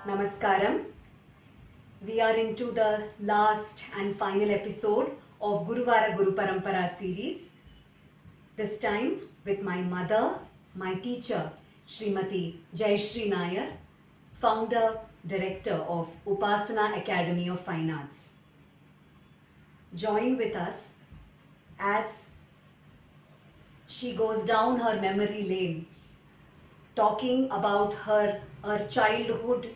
Namaskaram. We are into the last and final episode of Guruvaara Guruparampara series. This time with my mother, my teacher, Srimati Jayashree Nair, founder, director of Upaasana Academy of Fine Arts. Join with us as she goes down her memory lane, talking about her childhood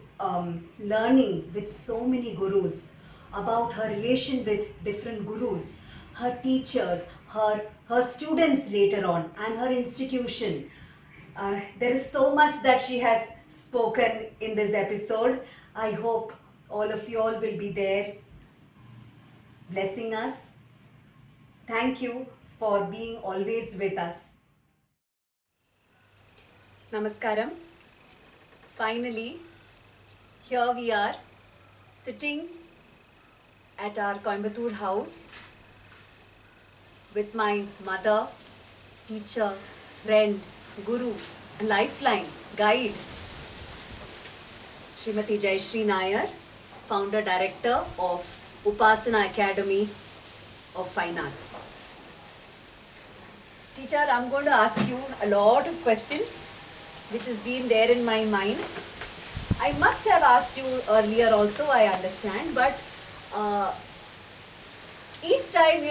learning with so many gurus, about her relation with different gurus, her teachers, her students later on, and her institution. There is so much that she has spoken in this episode. I hope all of you all will be there blessing us. Thank you for being always with us. Namaskaram. Finally, here we are sitting at our Coimbatore house with my mother, teacher, friend, guru, and lifeline, guide, Srimati Jayashree Nair, founder director of Upaasana Academy of Fine Arts. Teacher, I'm going to ask you a lot of questions which has been there in my mind. I must have asked you earlier also, I understand, but each time,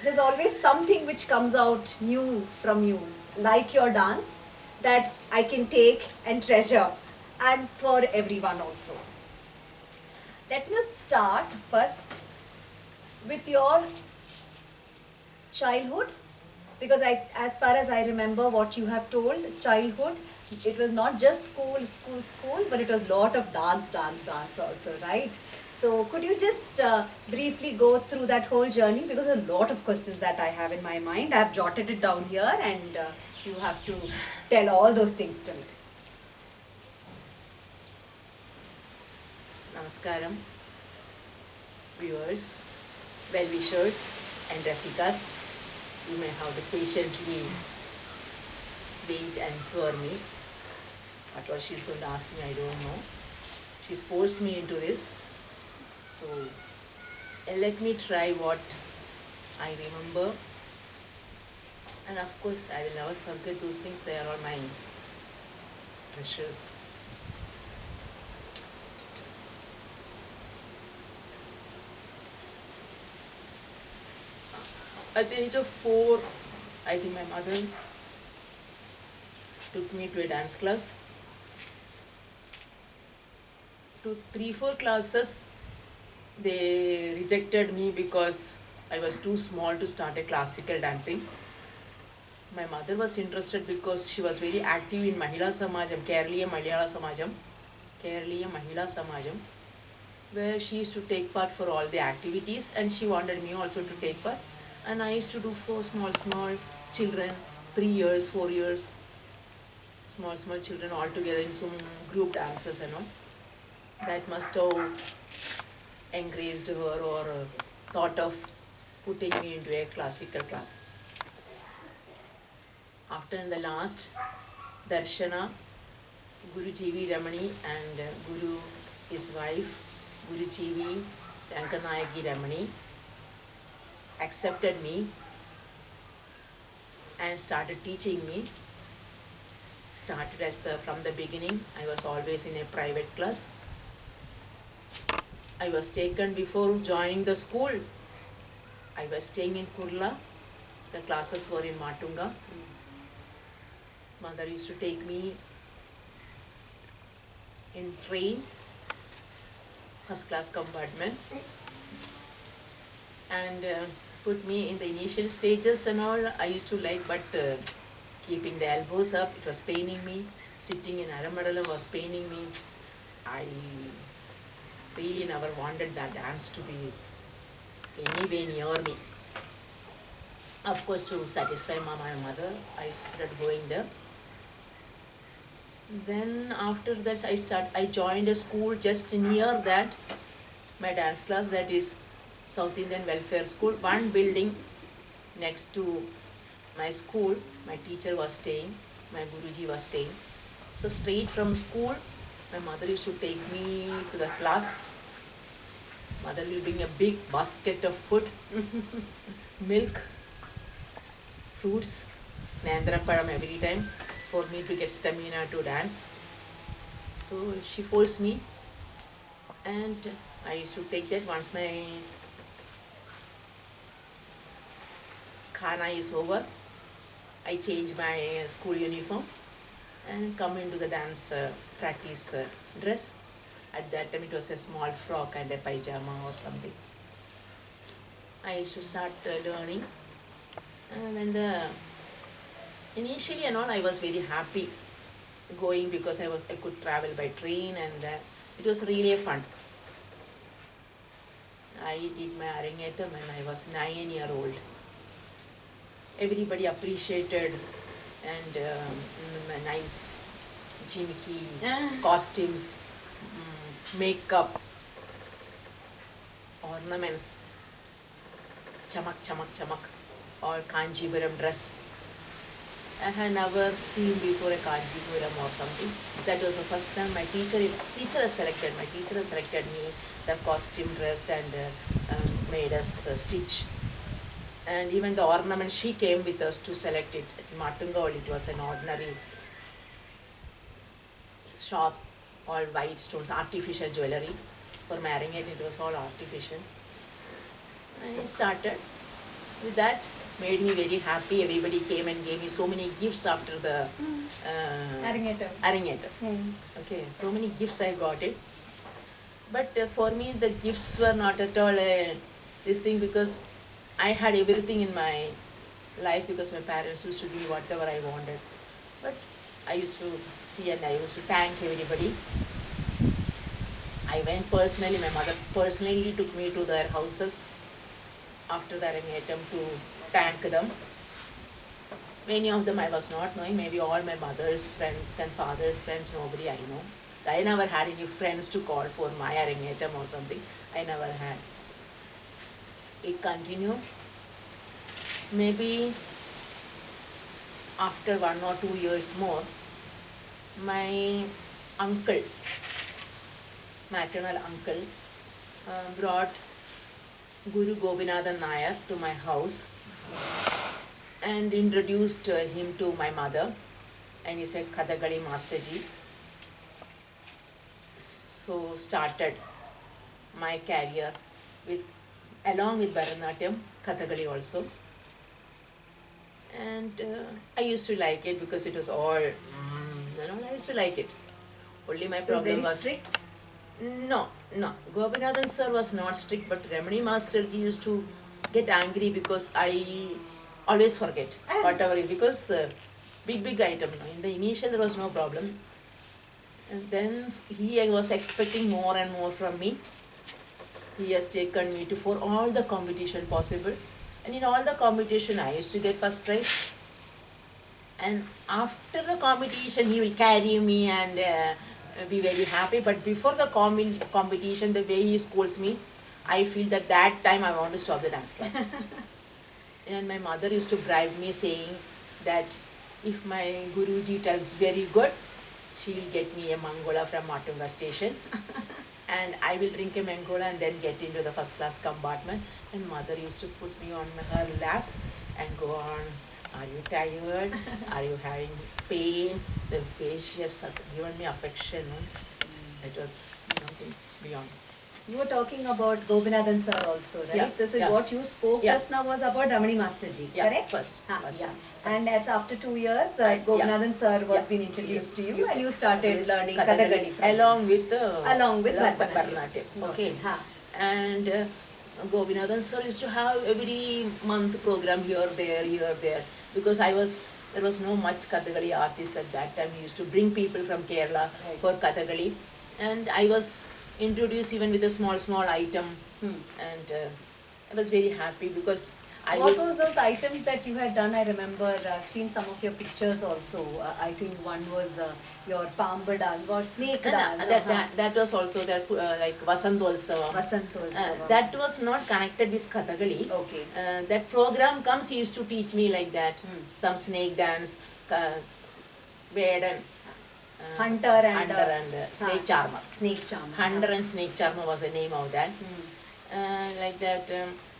there's always something which comes out new from you, like your dance, that I can take and treasure, and for everyone also. Let me start first with your childhood, because as far as I remember what you have told, childhood, it was not just school, but it was lot of dance also, right? So could you just briefly go through that whole journey, because a lot of questions that I have in my mind. I have jotted it down here, and you have to tell all those things to me. Namaskaram, viewers, well-wishers and rasikas. You may have to patiently wait and hear me. What she's going to ask me, I don't know. She's forced me into this. So let me try what I remember. And of course, I will never forget those things. They are all my treasures. At the age of 4, I think my mother took me to a dance class. To 3-4 classes, they rejected me because I was too small to start a classical dancing. My mother was interested because she was very active in Mahila Samajam, Keraliya Mahila Samajam, where she used to take part for all the activities, and she wanted me also to take part. And I used to do for small children, 3 years, 4 years, small children all together in some group dances and all. That must have encouraged her or thought of putting me into a classical class. After in the last Darshana, Guru G.V. Ramani and Guru, his wife, Guru G.V. Ranganayaki Ramani, accepted me and started teaching me. Started as from the beginning, I was always in a private class. I was taken before joining the school. I was staying in Kurla. The classes were in Matunga. Mother used to take me in train, first class compartment, and put me in the initial stages and all. I used to like, but keeping the elbows up, it was paining me. Sitting in Aramadalam was paining me. I really never wanted that dance to be anywhere near me. Of course, to satisfy my mother, I started going there. Then after that, I joined a school just near that, my dance class, that is South Indian Welfare School. One building next to my school, my teacher was staying, my Guruji was staying. So straight from school, my mother used to take me to the class. Mother will bring a big basket of food, milk, fruits, Nandarapadam every time for me to get stamina to dance. So she forced me, and I used to take that. Once my khana is over, I change my school uniform and come into the dance practice dress. At that time it was a small frock and a pajama or something. I used to start learning, and initially and all I was very happy going because I could travel by train, and it was really fun. I did my arangetam when I was 9 years old. Everybody appreciated, and nice jimki, costumes, makeup, ornaments, chamak, chamak, chamak, or Kanjipuram dress. I had never seen before a Kanjipuram or something. That was the first time my teacher has selected me the costume dress and made us stitch. And even the ornament, she came with us to select it. At Matungawal, it was an ordinary shop, all white stones, artificial jewellery. For marrying it was all artificial. I started with that, made me very happy. Everybody came and gave me so many gifts after the arangetam. Okay, so many gifts I got it. But for me, the gifts were not at all this thing, because I had everything in my life because my parents used to give me whatever I wanted. But I used to see and I used to thank everybody. I went personally, my mother personally took me to their houses after the arangetam to thank them. Many of them I was not knowing, maybe all my mother's friends and father's friends, nobody I know. I never had any friends to call for my arangetam or something. I never had. It continued. Maybe after 1 or 2 years more, my uncle, maternal uncle, brought Guru Guruvaara Nair to my house and introduced him to my mother, and he said, Kathakali Master Ji. So started my career along with Bharatanatyam, Kathakali also. And I used to like it because it was all, I used to like it. Only my problem was strict? No. Gopinathan sir was not strict, but Ramani Master Ji used to get angry because I always forget whatever it is, because big item. In the initial there was no problem. And then he was expecting more and more from me. He has taken me for all the competition possible. And in all the competition, I used to get first prize. And after the competition, he will carry me and be very happy. But before the competition, the way he scolds me, I feel that time I want to stop the dance class. And my mother used to bribe me, saying that if my Guruji does very good, she will get me a mangola from Matunga station. And I will drink a mangola and then get into the first class compartment. And mother used to put me on her lap and go on, are you tired? Are you having pain? The way she has given me affection. It was something beyond. You were talking about Gopinathan sir also, right? Yeah, This is what you spoke just now was about Ramani Master Ji, correct? First. And that's after 2 years, Gopinathan sir was being introduced to you, and you started learning Kathakali along with Bharatanatyam. Okay. And Gopinathan sir used to have every month program here, there. Because there was no much Kathakali artist at that time. He used to bring people from Kerala for Kathakali. And I was introduced even with a small item. And I was very happy because What was those items that you had done? I remember seen some of your pictures also. I think one was your Pamba dance or snake dance. That was also there, like Vasantolsava. That was not connected with Kathakali. Okay. That program comes, he used to teach me like that. Some snake dance, Vedan. Hunter and Snake Charmer. Snake Charmer. Hunter and Snake Charmer was the name of that. Like that,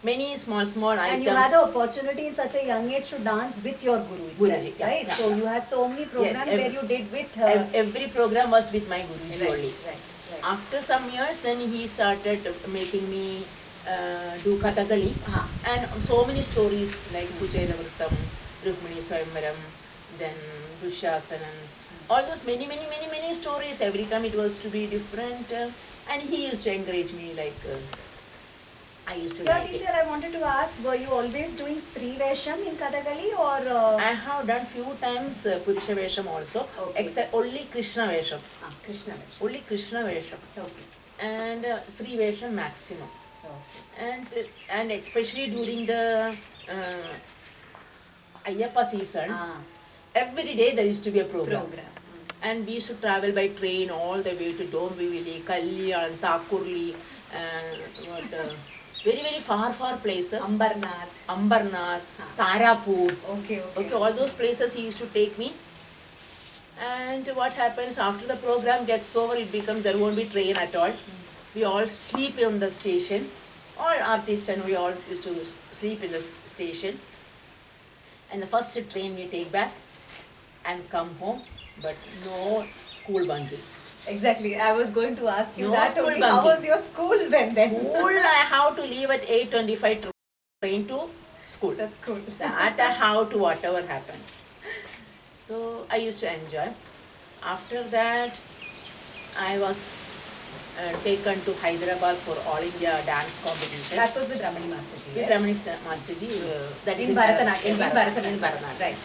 many small items. And you had the opportunity in such a young age to dance with your guru itself, Guruji, right? yeah. So you had so many programs where you did with every program was with my Guruji only. Right. After some years, then he started making me do Kathakali, and so many stories like Pujayana Vrittam, Rukmini Swayamvaram, then Dushasana, all those many stories. Every time it was to be different, and he used to encourage me like I used to Your like teacher, it. I wanted to ask, were you always doing Stree Vesham in Kathakali or? I have done few times Purusha Vesham also, except only Krishna Vesham. Krishna Vesham. Only Krishna Vesham. Okay. And Stree Vesham maximum. Okay. And especially during the Ayyappa season, every day there used to be a program. And we used to travel by train all the way to Dombivli, Kalyan, Thakurli, very far places. Ambarnath, Tarapur. Okay. All those places he used to take me. And what happens after the program gets over, it becomes there won't be train at all. We all sleep in the station. All artists and we all used to sleep in the station. And the first train we take back and come home, but no school bunking. Exactly. I was going to ask you No that school only. bunking. How was your school when then? School, I have to leave at 8:25 train to school. The school. That how to whatever happens. So I used to enjoy. After that, I was taken to Hyderabad for All India dance competition. That was with Ramani Masterji. With Ramani Masterji. That is in Bharatanatyam. In Bharatanatyam. Right.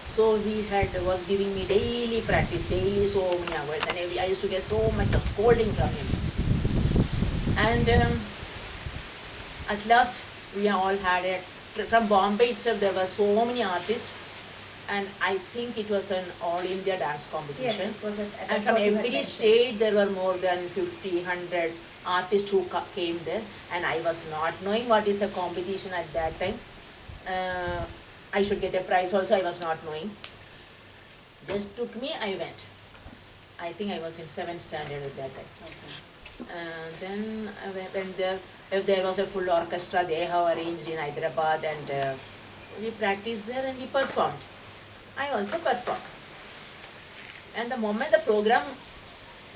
So he was giving me daily practice, daily so many hours, and I used to get so much of scolding from him. And at last, we all had it. From Bombay itself, there were so many artists, and I think it was an all India dance competition. Yes, it was. And from every state, there were more than 50, 100 artists who came there, and I was not knowing what is a competition at that time. I should get a prize also, I was not knowing. Just took me, I went. I think I was in 7th standard at that time. Then when there was a full orchestra, they have arranged in Hyderabad, and we practiced there and we performed. I also performed. And the moment the program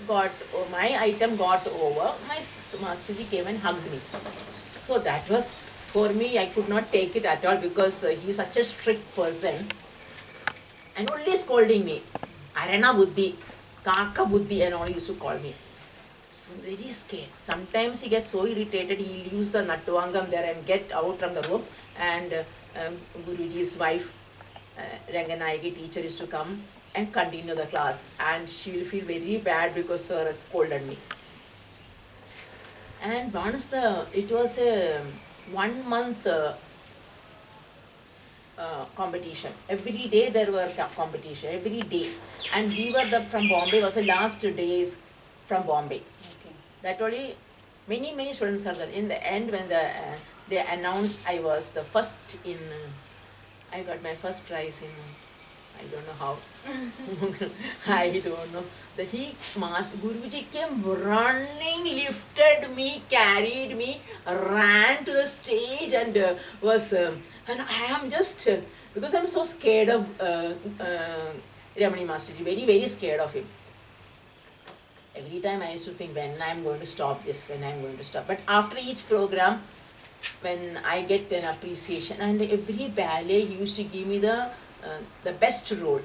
my item got over, my Masterji came and hugged me. So that was, for me, I could not take it at all because he is such a strict person. And only scolding me. Arana Buddhi, Kaka Buddhi, and all he used to call me. So very scared. Sometimes he gets so irritated, he leaves the Nattuvangam there and get out from the room. And Guruji's wife, Ranganayaki teacher, used to come and continue the class. And she will feel very bad because sir has scolded me. And once it was a 1 month competition. Every day there were competition, every day. And we were from Bombay, was the last days from Bombay. Okay. That only many students are there. In the end, when they announced I was the first in, I got my first prize in, I don't know how. I don't know. Guruji came running, lifted me, carried me, ran to the stage and and I am just, because I'm so scared of Ramani Masterji, very scared of him. Every time I used to think, when I'm going to stop this, when I'm going to stop. But after each program, when I get an appreciation, and every ballet used to give me the best role,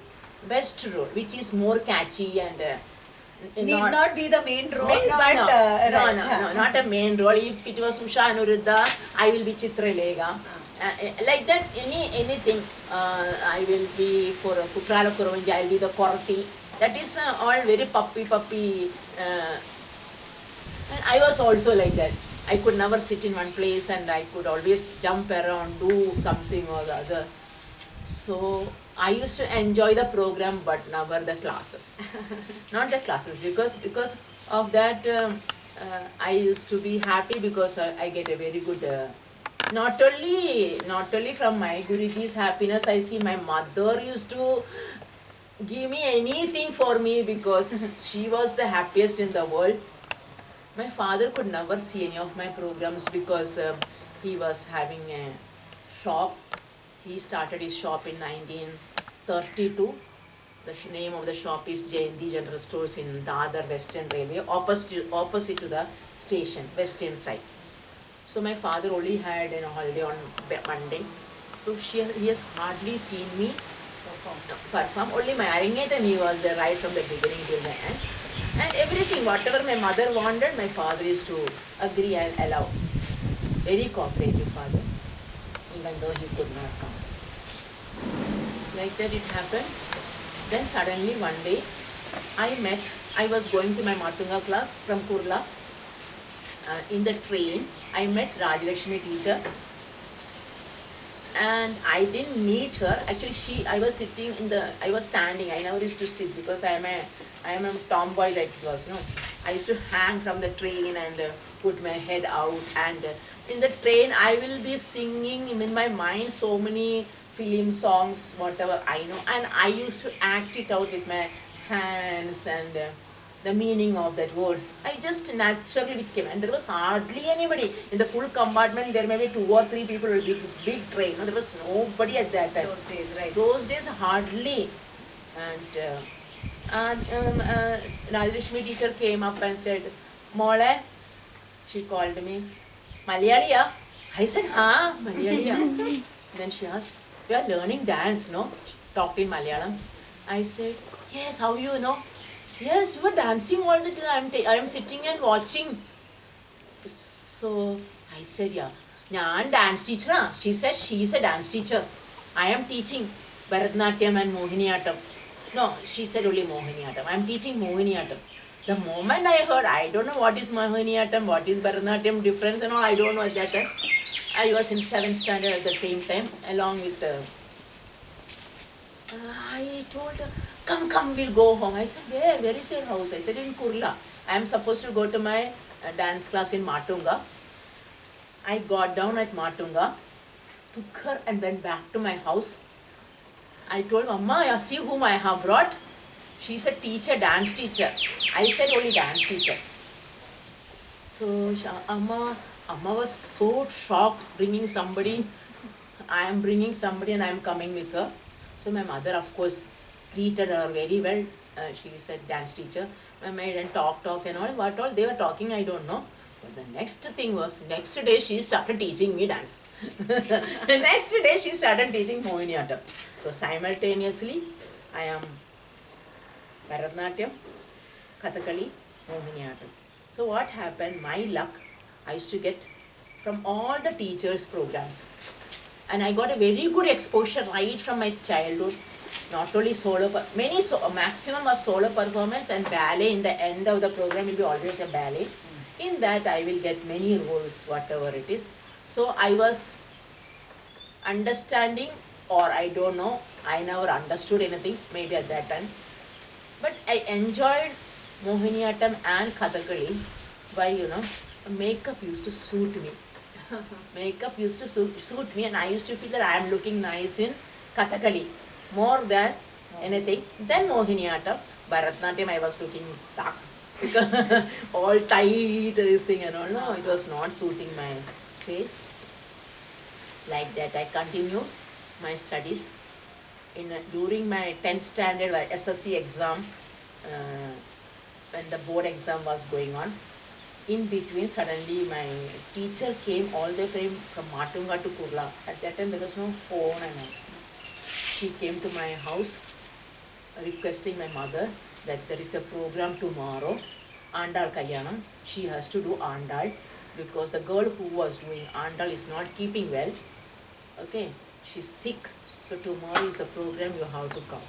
which is more catchy and need not be the main role, no, not a main role. If it was Usha Anuruddha, I will be Chitralega. Like that, anything, I will be for Kutrala Kuravanja, I will be the Korti. That is all very puppy. And I was also like that. I could never sit in one place and I could always jump around, do something or the other. So I used to enjoy the program, but never the classes. Not the classes, because of that I used to be happy because I get a very good. Not only from my Guruji's happiness, I see my mother used to give me anything for me because she was the happiest in the world. My father could never see any of my programs because he was having a shop. He started his shop in 1932. The name of the shop is Jayanti General Stores in Dadar Western Railway, opposite to the station, western side. So my father only had a holiday on Monday. So he has hardly seen me perform. Only my arrangetor he was right from the beginning till the end. And everything, whatever my mother wanted, my father used to agree and allow. Very cooperative father, even though he could not come. Like that it happened. Then suddenly one day, I was going to my Matunga class from Kurla. In the train, I met Rajalakshmi teacher. And I didn't meet her. Actually, I was standing. I never used to sit because I am a tomboy like it was, no. I used to hang from the train and put my head out. And in the train, I will be singing in my mind so many film songs, whatever I know. And I used to act it out with my hands and the meaning of that words. I just naturally which came, and there was hardly anybody in the full compartment. There may be 2 or 3 people in a big train. No, there was nobody at that time. Those days, right? Those days hardly. And Rajalakshmi teacher came up and said, "Mole," she called me, "Malayaliya?" I said, "Ha, Malayaliya." Then she asked, "We are learning dance, no?" Talked in Malayalam. I said, "Yes, how you know?" "Yes, you were dancing all the time. I am sitting and watching." So I said, "Yeah, I'm dance teacher." She said she is a dance teacher. I am teaching Bharatanatyam and Mohiniyattam. No, she said only Mohiniyattam. I am teaching Mohiniyattam. The moment I heard, I don't know what is Mohiniyattam, what is Bharatanatyam, difference and all, I don't know at that time. I was in 7th standard at the same time, along with I told her, come, we'll go home. I said, where is your house? I said, in Kurla. I am supposed to go to my dance class in Matunga. I got down at Matunga, took her and went back to my house. I told Amma, see whom I have brought. She said, teacher, dance teacher. I said, only dance teacher. So Amma was so shocked, bringing somebody. I am bringing somebody and I am coming with her. So my mother, of course, treated her very well. She said, dance teacher. My maid and talk and all. What all they were talking, I don't know. But the next thing was, next day she started teaching me dance. The next day she started teaching Mohiniyattam. So simultaneously, I am Bharatanatyam, Kathakali, Mohiniyattam. So what happened, my luck, I used to get from all the teachers' programs. And I got a very good exposure right from my childhood. Not only solo, but maximum was solo performance and ballet. In the end of the program will be always a ballet. In that I will get many roles, whatever it is. So I was understanding, or I don't know, I never understood anything, maybe at that time. But I enjoyed Mohiniyattam and Kathakali by, makeup used to suit me. Makeup used to suit me, and I used to feel that I am looking nice in Kathakali more than anything. Then Mohiniyattam, Bharatanatyam I was looking dark because all tight this thing and all. No, it was not suiting my face. Like that I continued my studies. During my 10th standard SSC exam, when the board exam was going on, in between suddenly my teacher came all the way from Matunga to Kurla. At that time there was no phone and all. She came to my house requesting my mother that there is a program tomorrow, Andal Kalyanam. She has to do Andal because the girl who was doing Andal is not keeping well. Okay, she's sick. So tomorrow is the program, you have to come.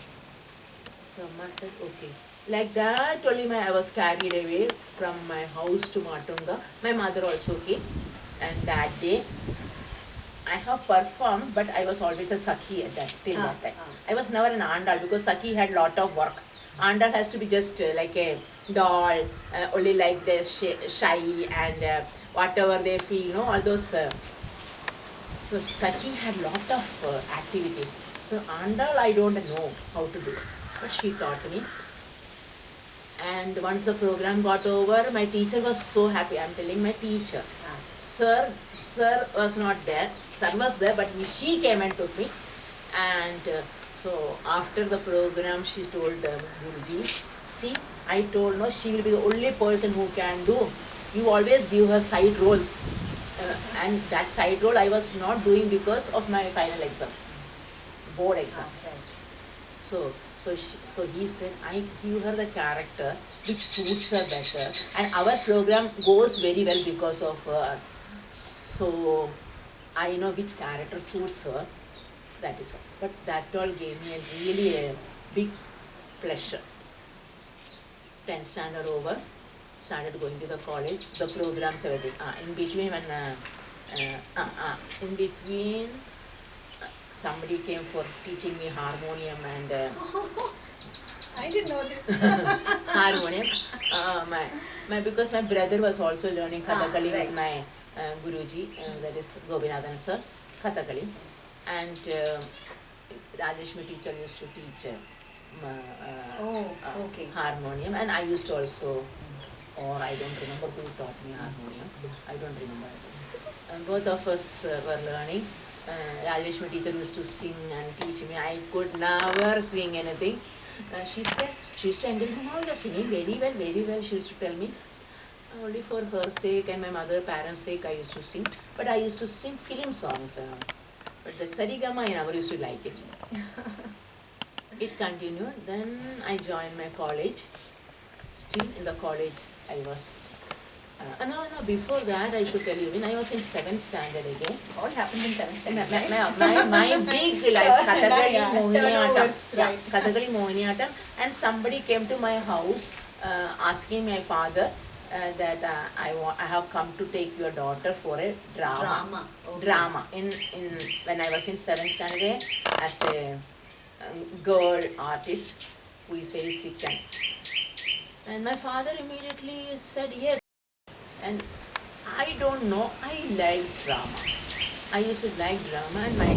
So Amma said, okay. Like that only I was carried away from my house to Matunga. My mother also came. And that day, I have performed, but I was always a Sakhi at that time. I was never an Andal because Sakhi had lot of work. Andal has to be just like a doll, only like they're shy and whatever they feel, all those. So Sakhi had lot of activities. So Andal I don't know how to do. but she taught me. And once the program got over, my teacher was so happy. I'm telling my teacher, sir was not there. Sir was there, but she came and took me. And so after the program, she told Guruji, see, I told no, she will be the only person who can do. You always give her side roles. And that side role I was not doing because of my final exam, board exam. So he said, I give her the character which suits her better, and our program goes very well because of her. So I know which character suits her. That is what. But that all gave me really a big pleasure. 10th standard over, started going to the college, the programs, everything. In between somebody came for teaching me harmonium and I didn't know this. harmonium. Because my brother was also learning Kathakali with my Guruji, that is Gobinathan sir, Kathakali. And Rajeshmi teacher used to teach harmonium, and I used to also, or I don't remember who taught me harmonium, I don't remember. And both of us were learning. Rajeshmi teacher used to sing and teach me. I could never sing anything. She said, she used to encourage me, oh, you're singing very well, she used to tell me. Only for her sake and my mother, parents' sake, I used to sing. But I used to sing film songs. But the Sarigama, I never used to like it. It continued. Then I joined my college. Still in the college, I was... before that, I should tell you, when I was in 7th standard again. What happened in 7th standard? My big life, Kathakali, Mohiniyattam. Right. Kathakali, Mohiniyattam. And somebody came to my house asking my father that I have come to take your daughter for a drama. Drama. When I was in 7th standard as a girl artist who is very sick. And my father immediately said yes. And I don't know, I like drama. I used to like drama, and my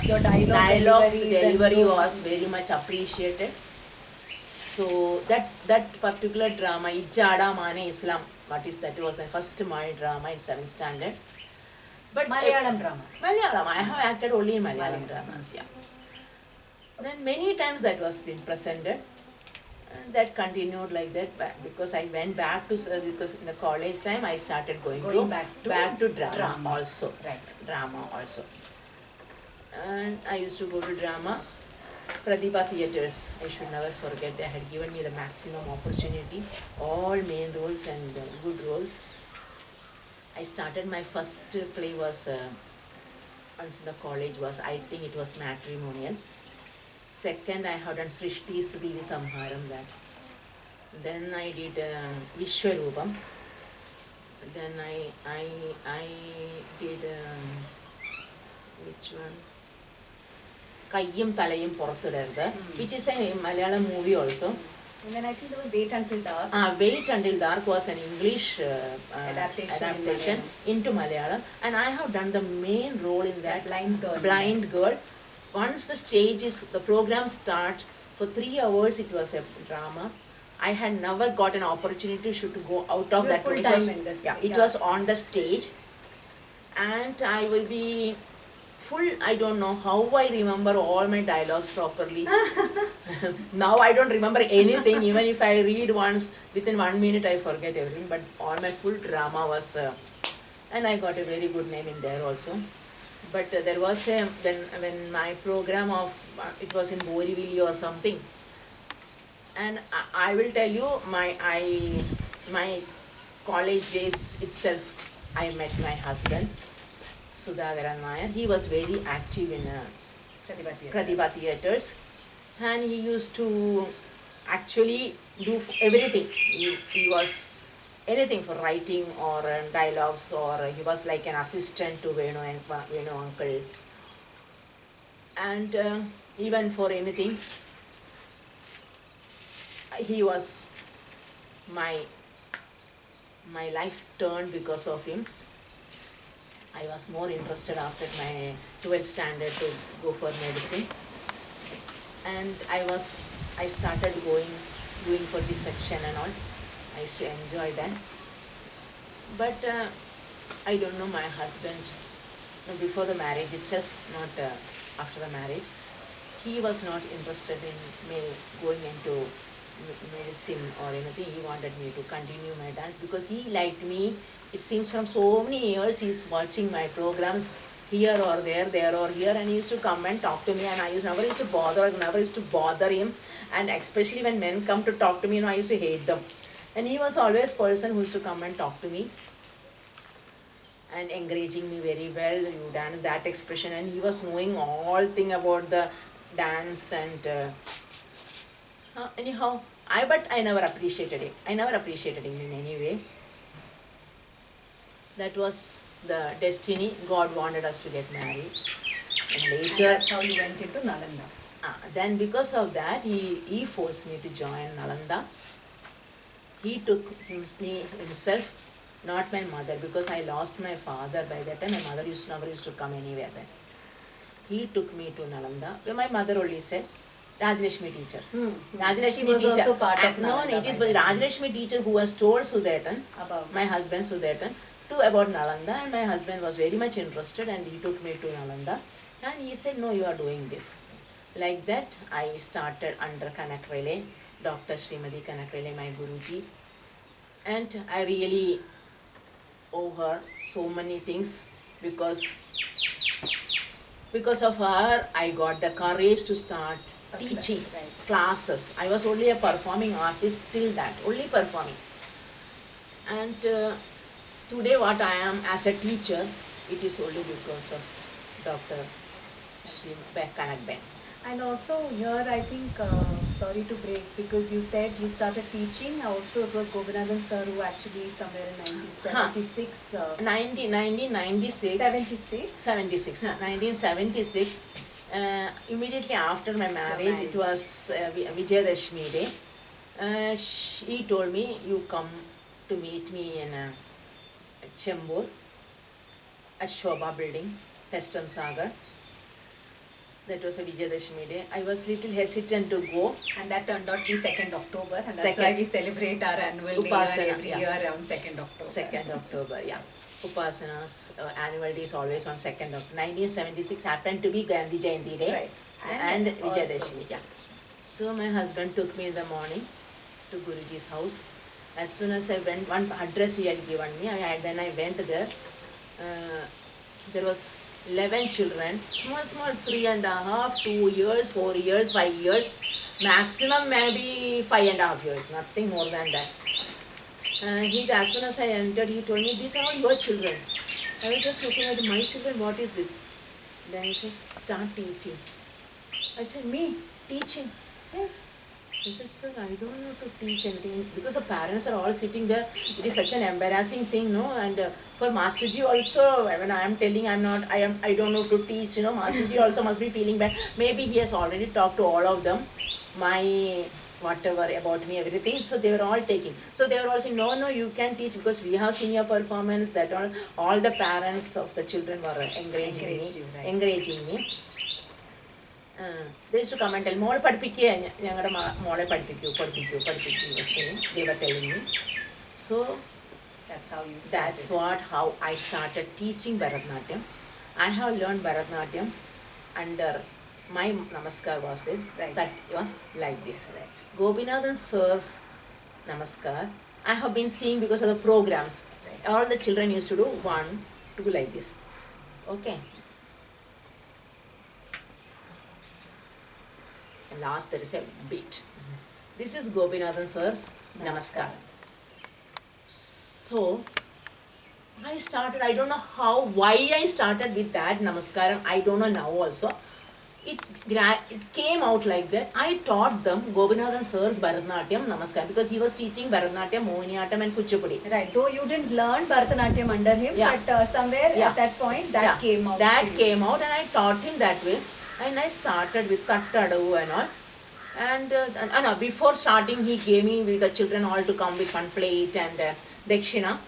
your dialogues delivery was very much appreciated. So that particular drama, Ijada Mane Islam, that was my first my drama in 7th standard. But Malayalam dramas. Malayalam, I have acted only in Malayalam dramas, yeah. Then many times that was been presented. And that continued like that because I went back to, because in the college time I started going back to drama also. Right. Drama also. And I used to go to drama. Pratibha theatres, I should never forget, they had given me the maximum opportunity, all main roles and good roles. I started, my first play was, once in the college was, I think it was Matrimonial. Second, I had done Srishti's Didi Samharam, that. Then I did Vishwarupam. Then I did, which one? Kayyum Talayum Porthudartha, which is a Malayalam movie also. And then I think there was Wait Until Dark. Wait Until Dark was an English adaptation into Malayalam. And I have done the main role in that. Blind girl. Once the program starts, for 3 hours it was a drama. I had never got an opportunity to go out of that. It was on the stage. And I will be full, I don't know how I remember all my dialogues properly. Now I don't remember anything, even if I read once, within 1 minute I forget everything. But all my full drama was, and I got a very good name in there also. But there was a, when my program of, it was in Borivali or something. And I will tell you, my college days itself, I met my husband, Sujatha Nair. He was very active in Pratibha theatres. And he used to actually do everything. He was anything for writing or dialogues, or he was like an assistant to Venu uncle. And even for anything, he was, my life turned because of him. I was more interested after my 12th standard to go for medicine. And I started doing for this section and all. I used to enjoy that. But I don't know, my husband, no, before the marriage itself, not after the marriage, he was not interested in me going into medicine or anything. He wanted me to continue my dance because he liked me. It seems from so many years he's watching my programs here or there or here, and he used to come and talk to me, and I never used to bother him. And especially when men come to talk to me, I used to hate them. And he was always person who used to come and talk to me and encouraging me very well. You dance that expression, and he was knowing all thing about the dance and anyhow. But I never appreciated it. I never appreciated him in any way. That was the destiny. God wanted us to get married. And later, And that's how you went into Nalanda. Then because of that, he forced me to join Nalanda. He took me himself, not my mother, because I lost my father by that time. My mother never used to come anywhere then. He took me to Nalanda, where my mother only said, Rajalakshmi teacher. She was teacher. also part of No, Nalanda it is by then. Rajalakshmi teacher who has told Sudatan, About my husband Sudatan, about Nalanda, and my husband was very much interested, and he took me to Nalanda, and he said, no, you are doing this. Like that, I started under Kanakrele, Dr. Srimati Kanakrele, my Guruji, and I really owe her so many things because of her, I got the courage to start teaching classes. I was only a performing artist till that, only performing. And today what I am as a teacher, it is only because of Dr. Kanakben. And also here I think, sorry to break, because you said you started teaching, also it was Gopinathan sir who actually somewhere in 1976. 1996. 1976. Immediately after my marriage, it was Vijayadashmi day. He told me, you come to meet me in Chembur at Shobha building, Festum Sagar. That was a Vijayadashmi day. I was little hesitant to go. And that turned out to be 2nd October, and that's 2nd. why we celebrate our annual Upaasana, day every yeah. year around 2nd October. 2nd October, yeah. Upasana's annual day is always on 2nd October. 1976 happened to be Gandhi Jayanti day. Right. And also- Vijayadashmi, yeah. So my husband took me in the morning to Guruji's house. As soon as I went, one address he had given me, then I went there. There was 11 children, small, 3.5, 2 years, 4 years, 5 years, maximum maybe 5.5 years, nothing more than that. As soon as I entered, he told me, these are all your children. I was just looking at my children, what is this? Then he said, start teaching. I said, me? Teaching? Yes. He said, sir, I don't know to teach anything because the parents are all sitting there. It is such an embarrassing thing, no? And for Masterji also, when I am telling I don't know to teach, Masterji also must be feeling bad. Maybe he has already talked to all of them, my whatever about me, everything. So they were all taking. So they were all saying, no, you can teach because we have seen your performance. That all the parents of the children were encouraging me. They used to come and tell, Mole padipikku, Mole padipikku. They were telling me. So that's how I started teaching Bharatanatyam. I have learned Bharatanatyam under my Namaskar was there. Right. That was like this. Gopinathan sir's Namaskar, I have been seeing because of the programs. Right. All the children used to do 1, 2 like this. Okay. And last there is a beat. This is Gopinathan sir's Namaskar. So, I started, I don't know why I started with that Namaskaram, I don't know now also. It came out like that. I taught them Gopinathan sir's Bharatanatyam Namaskar because he was teaching Bharatanatyam, Mohiniyattam and Kuchipudi. Right, though you didn't learn Bharatanatyam under him, Yeah. but somewhere Yeah. at that point that came out. That to you. came out and I taught him that way. And I started with Kattadavu and all. And before starting, he gave me with the children all to come with one plate and Dakshina.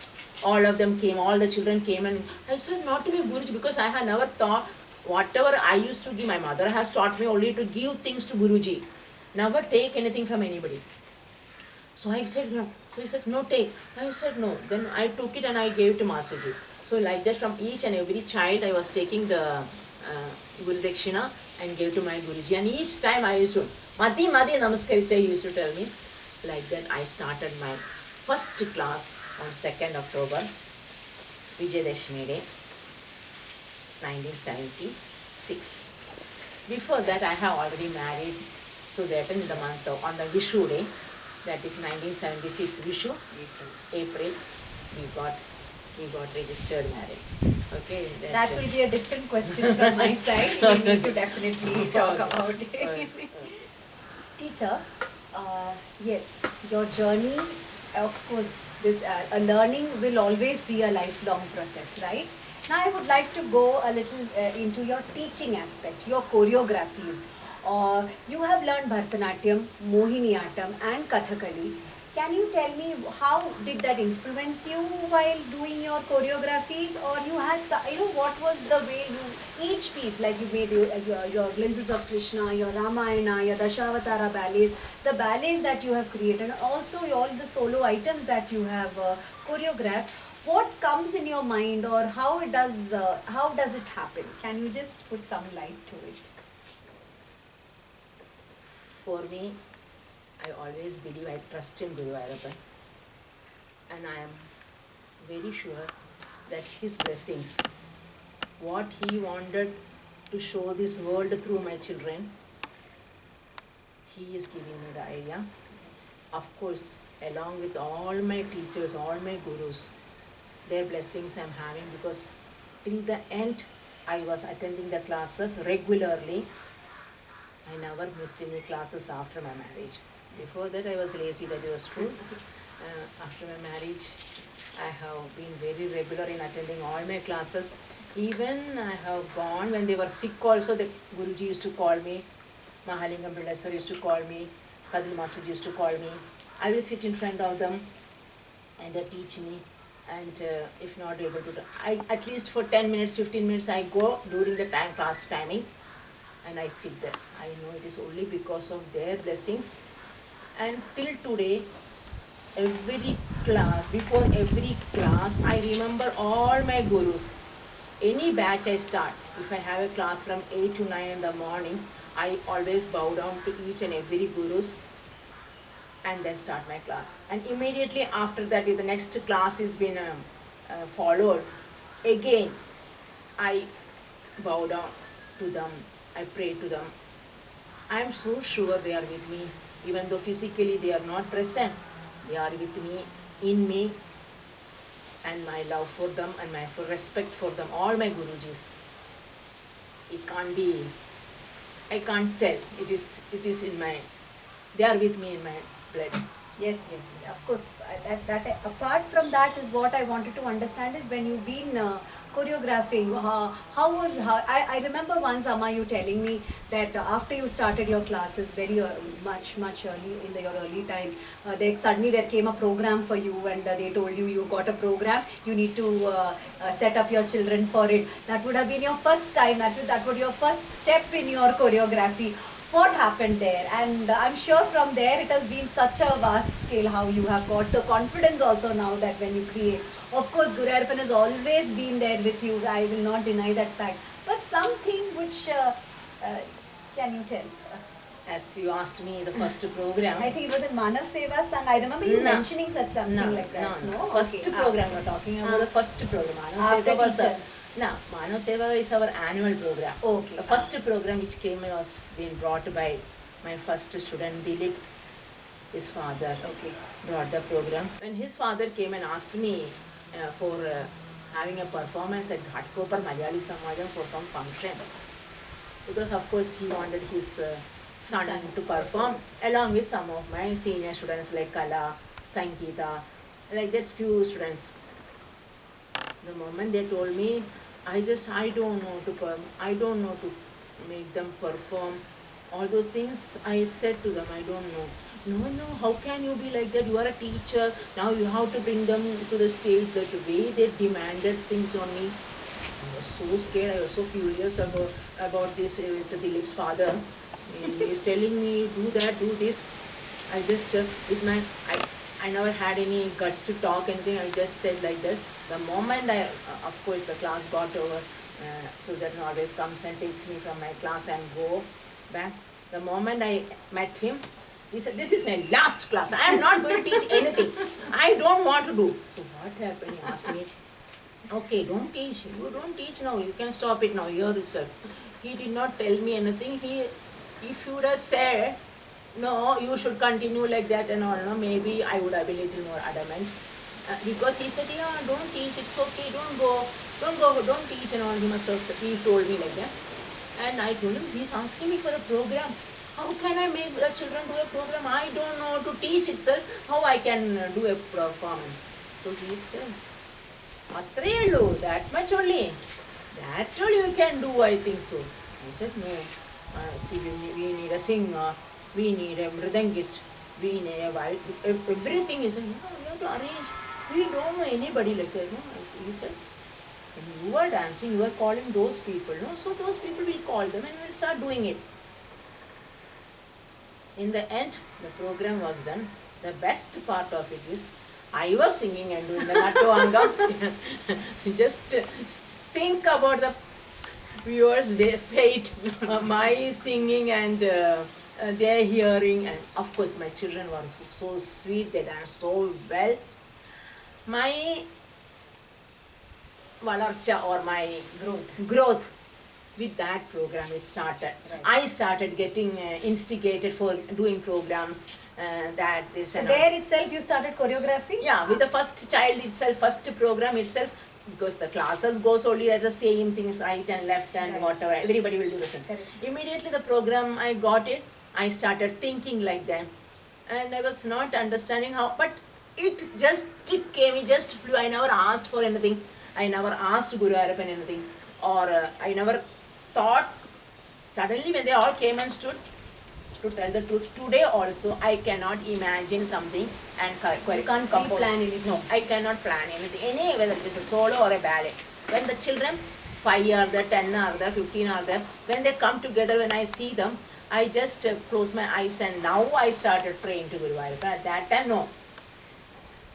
All of them came, all the children came, and I said not to be Guruji because I had never thought whatever I used to give, my mother has taught me only to give things to Guruji. Never take anything from anybody. So I said no. So he said, no, take. I said no. Then I took it and I gave it to Masterji. So like that, from each and every child, I was taking the Guru Dakshina and gave to my Guruji. And each time I used to, Mati, Namaskaricha, he used to tell me. Like that, I started my first class on 2nd October, Vijayadashmi Day, 1976. Before that, I have already married. So that in the month of, on the Vishu Day, that is 1976 Vishu, April, we got registered married. Okay. That will be a different question from my side. We need to definitely talk about it. Teacher, yes, your journey, of course, this learning will always be a lifelong process, right? Now I would like to go a little into your teaching aspect, your choreographies. You have learned Bharatanatyam, Mohiniyattam and Kathakali. Can you tell me how did that influence you while doing your choreographies, or you had, what was the way you, each piece, like you made your glimpses of Krishna, your Ramayana, your Dashavatara ballets, the ballets that you have created, and also all the solo items that you have choreographed. What comes in your mind, or how does it happen? Can you just put some light to it? For me, I always believe, I trust in Guruvaara, and I am very sure that his blessings, what he wanted to show this world through my children, he is giving me the idea. Of course, along with all my teachers, all my gurus, their blessings I am having, because till the end I was attending the classes regularly. I never missed any classes after my marriage. Before that I was lazy, that was true. After my marriage I have been very regular in attending all my classes. Even I have gone when they were sick also, the Guruji used to call me, Mahalingam Pillai sir used to call me, Kadil Master used to call me. I will sit in front of them and they teach me. And if not able to, at least for 10 minutes, 15 minutes I go during the class timing, and I sit there. I know it is only because of their blessings. And till today, every class, before every class, I remember all my gurus. Any batch I start, if I have a class from 8 to 9 in the morning, I always bow down to each and every gurus and then start my class. And immediately after that, if the next class is been followed, again I bow down to them, I pray to them. I am so sure they are with me, even though physically they are not present. They are with me, in me, and my love for them and my respect for them, all my Gurujis. It can't be, I can't tell. It is in my, they are with me in my blood. Yes, of course. That apart from that is what I wanted to understand is when you've been choreographing, I remember once Amma you telling me that after you started your classes very much early in your early time, suddenly there came a program for you, and they told you got a program, you need to set up your children for it. That would have been your first time, that would be your first step in your choreography. What happened there? And I'm sure from there it has been such a vast scale how you have got the confidence also now that when you create. Of course, Guruvaara has always been there with you. I will not deny that fact. But something which, can you tell? As you asked me, the first program. I think it was in Manav Seva Sangh. I remember you mentioning such something like that. No. First program, we are talking about the first program. Manav Seva was Manav Seva is our annual program. Okay. The first program which came was being brought by my first student, Dilip. His father brought the program. When his father came and asked me for having a performance at Ghatkopar Malayali Samajam for some function, because of course he wanted his son to perform along with some of my senior students like Kala, Sangeeta, like that few students. The moment they told me, I don't know to make them perform all those things. I said to them, I don't know. No, how can you be like that? You are a teacher. Now you have to bring them to the stage. That way they demanded things on me. I was so scared, I was so furious about this with Dilip's father. He was telling me, do that, do this. I just, I never had any guts to talk anything, I just said like that. The moment of course the class got over, Sujatha always comes and takes me from my class and go back. The moment I met him, he said, this is my last class, I am not going to teach anything. I don't want to do. So what happened? He asked me, okay, don't teach. You don't teach now. You can stop it now. Your result. He did not tell me anything. If you would have said, no, you should continue like that and all, no, maybe I would have been a little more adamant. Because he said, yeah, don't teach. It's okay. Don't go. Don't teach and all. He told me like that. And I told him, he's asking me for a program. How can I make the children do a program? I don't know to teach itself. How I can do a performance? So he said, Matrelu, that much only. That only you can do, I think so. I said, no. See, we need a singer, we need a mridangist, we need everything is, no, we have to arrange. We don't know anybody like that. No? He said, when you are dancing, you are calling those people. No? So those people will call them and we'll start doing it. In the end, the program was done. The best part of it is, I was singing and doing the Nattu Angam. Just think about the viewers' fate, my singing and their hearing. And of course, my children were so sweet, they danced so well. My valarcha or my growth with that program it started. Right. I started getting instigated for doing programs this so and there all. itself you started choreography? Yeah, with the first child itself, first program itself, because the classes goes only as the same things, right and left and right. Whatever, everybody will do the same. Correct. Immediately the program I got it, I started thinking like them, and I was not understanding how, but it just came, it just flew. I never asked for anything, I never asked Guruvaara anything, or I never thought. Suddenly when they all came and stood, to tell the truth, today also I cannot imagine something and you can't compose. Plan anything. No, I cannot plan anything. Whether it is a solo or a ballet. When the children, 5 are there, 10 are there, 15 are there, when they come together, when I see them, I just close my eyes and now I started praying to Guruvaara. But at that time, no.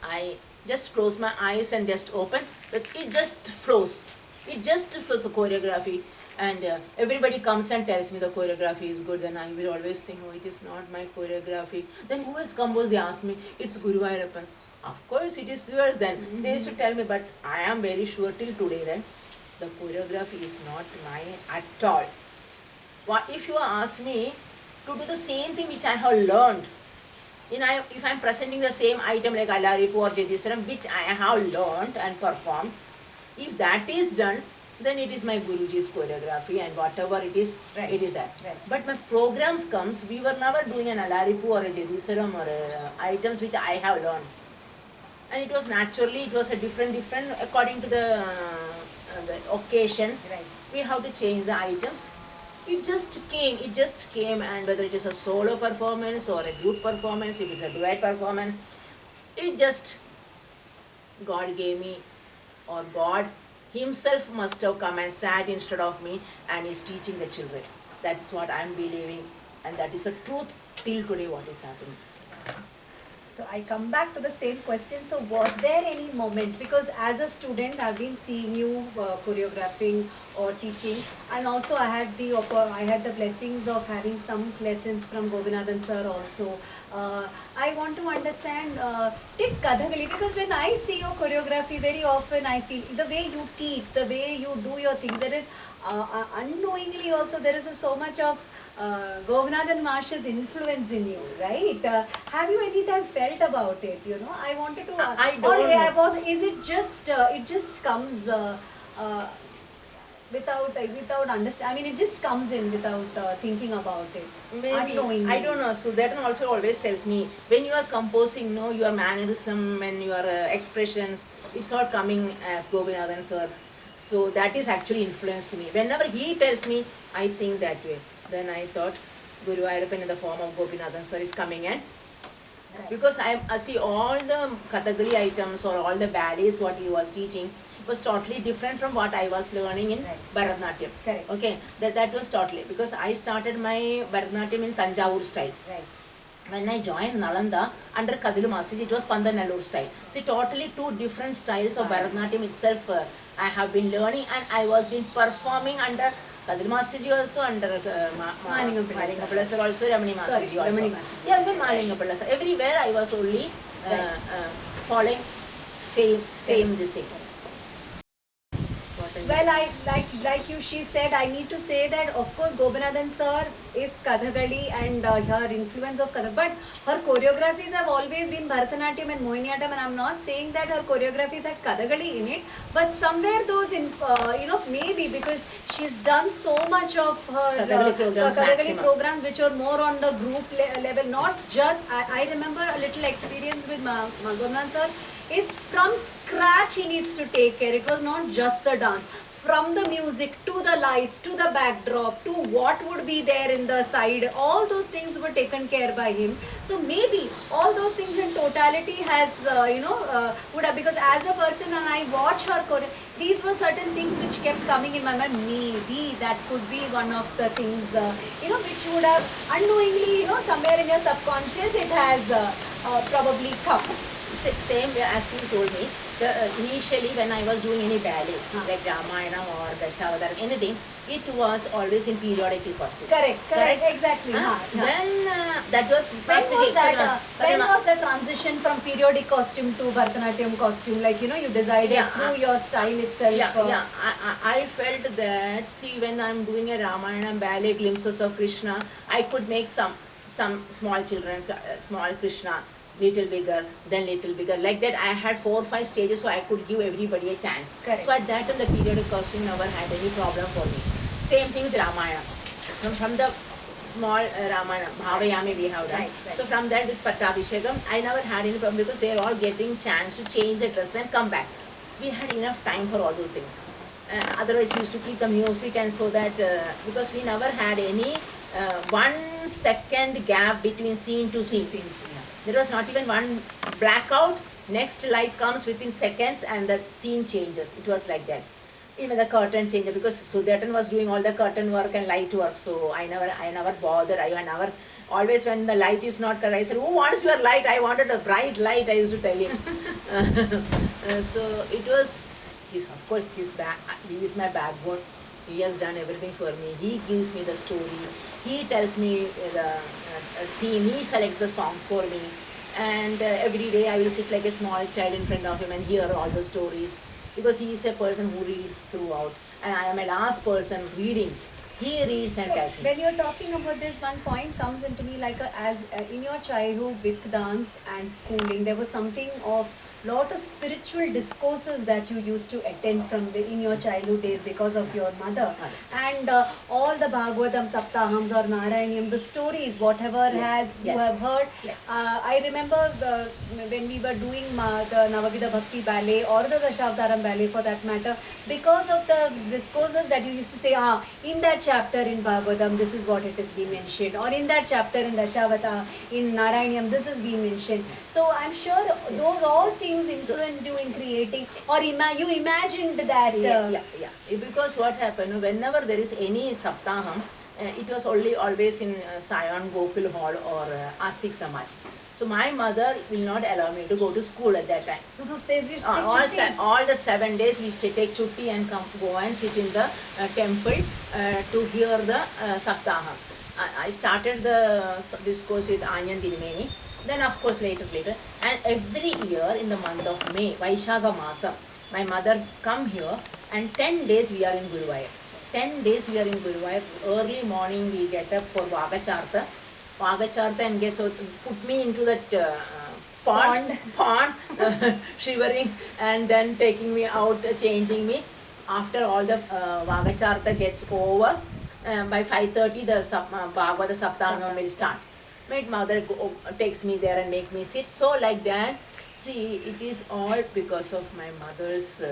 I just close my eyes and just open, but it just flows. It just flows, the choreography. And everybody comes and tells me the choreography is good, then I will always think, oh, it is not my choreography. Then who has composed? They ask me, it's Guruvaara. Of course, it is yours then. Mm-hmm. They used to tell me, but I am very sure till today then, the choreography is not mine at all. What if you ask me to do the same thing which I have learned, if I am presenting the same item like Alaripu or Jayashree, which I have learned and performed, if that is done, then it is my Guruji's choreography and whatever it is, right. It is that. Right. But when programs comes, we were never doing an Alaripu or a Jayashree or items which I have learned. And it was naturally, it was a different according to the occasions. Right. We have to change the items. It just came, and whether it is a solo performance or a group performance, if it's a duet performance, it just, God gave me, or God Himself must have come and sat instead of me and is teaching the children. That is what I am believing, and that is the truth till today what is happening. So I come back to the same question. So was there any moment, because as a student I've been seeing you choreographing or teaching, and also I had the blessings of having some lessons from Gopinathan sir also. I want to understand, did Kathakali, because when I see your choreography very often I feel the way you teach, the way you do your things, there is unknowingly also there is so much of Gopinathan Maharsh's influence in you, right? Have you any time felt about it? You know, I wanted to. I don't know. Is it just it just comes without understand? I mean, it just comes in without thinking about it. Maybe unknowingly. I don't know. So that also always tells me when you are composing, no, your mannerism and your expressions, it's all coming as Gopinathan sir's. So that is actually influenced me. Whenever he tells me, I think that way. Then I thought Guruvaara in the form of Gopinathan sir is coming in. Right. Because I see all the Kathakali items or all the ballets what he was teaching, was totally different from what I was learning in Right. Bharatanatyam. Correct. Okay, that was totally, because I started my Bharatanatyam in Tanjavur style. Right. When I joined Nalanda under Kadilu Master, it was Pandanallur style. So totally two different styles of Bharatanatyam itself I have been learning, and I was been performing under Kadilu Master also, under Malingapilla sir also, Ramani Master also. Ramani Master. Yeah, even Malingapilla sir. Everywhere I was only following same this thing. Well, I like you. She said I need to say that of course Gopinathan sir is Kathakali and her influence of Kathak, but her choreographies have always been Bharatanatyam and Mohiniyattam, and I'm not saying that her choreographies had Kathakali in it, but somewhere those in maybe because she's done so much of her Kathakali programs which are more on the group level, not just. I remember a little experience with Gopinathan sir. Is from scratch he needs to take care. It was not just the dance. From the music to the lights to the backdrop to what would be there in the side, all those things were taken care by him. So maybe all those things in totality has would have, because as a person and I watch her these were certain things which kept coming in my mind. Maybe that could be one of the things which would have unknowingly somewhere in your subconscious it has probably come. Same way as you told me, initially when I was doing any ballet, like Ramayana or Dashavadar, anything, it was always in periodical costume. Correct, exactly. Then that was when was the transition from periodic costume to Bharatanatyam costume? Like you decided through your style itself. I felt that, see, when I'm doing a Ramayana ballet, glimpses of Krishna, I could make some small children, small Krishna, little bigger, then little bigger. Like that, I had 4 or 5 stages, so I could give everybody a chance. Correct. So at that time, the periodic costume never had any problem for me. Same thing with Ramayana. From the small Ramayana, Bhavayami we have done. Right. So from that with Pattabhishekam, I never had any problem because they are all getting chance to change the dress and come back. We had enough time for all those things. Otherwise, we used to keep the music, and so that because we never had any 1 second gap between scene to scene. There was not even one blackout. Next light comes within seconds and the scene changes. It was like that. Even the curtain changer, because Sujatha was doing all the curtain work and light work. So I never bothered. I never, always when the light is not correct, I said, who wants your light? I wanted a bright light, I used to tell him. So it was, of course, he is my backbone. He has done everything for me. He gives me the story. He tells me the theme. He selects the songs for me. And every day I will sit like a small child in front of him and hear all the stories. Because he is a person who reads throughout. And I am a last person reading. He reads and tells me. When you're talking about this, one point comes into me like as in your childhood with dance and schooling, there was something of lot of spiritual discourses that you used to attend in your childhood days because of your mother, and all the Bhagavatam, Saptahams or Narayanyam, the stories, whatever you have heard. Yes. I remember when we were doing the Navavida Bhakti ballet or the Dashavtaram ballet for that matter, because of the discourses that you used to say, in that chapter in Bhagavatam, this is what it is being mentioned, or in that chapter in Dashavata, in Narayanyam, this is being mentioned. So I'm sure those all things influenced you in creating, or you imagined that. Yeah. Because what happened, whenever there is any Saptaham, it was always in Sion Gokul Hall or Astik Samaj. So my mother will not allow me to go to school at that time. So those days you take all the 7 days we take chutti and go and sit in the temple to hear the Saptaham. I started this course with Anyan Dirumeni. Then of course later. And every year in the month of May, Vaishakha Masam, my mother come here and 10 days we are in Guruvaara. 10 days we are in Guruvaara. Early morning we get up for Vagachartha and put me into that pond shivering, and then taking me out, changing me. After all the Vagachartha gets over, by 5:30 the Bhagavata Saptaham will start. My mother takes me there and make me sit. So like that, see, it is all because of my mother's,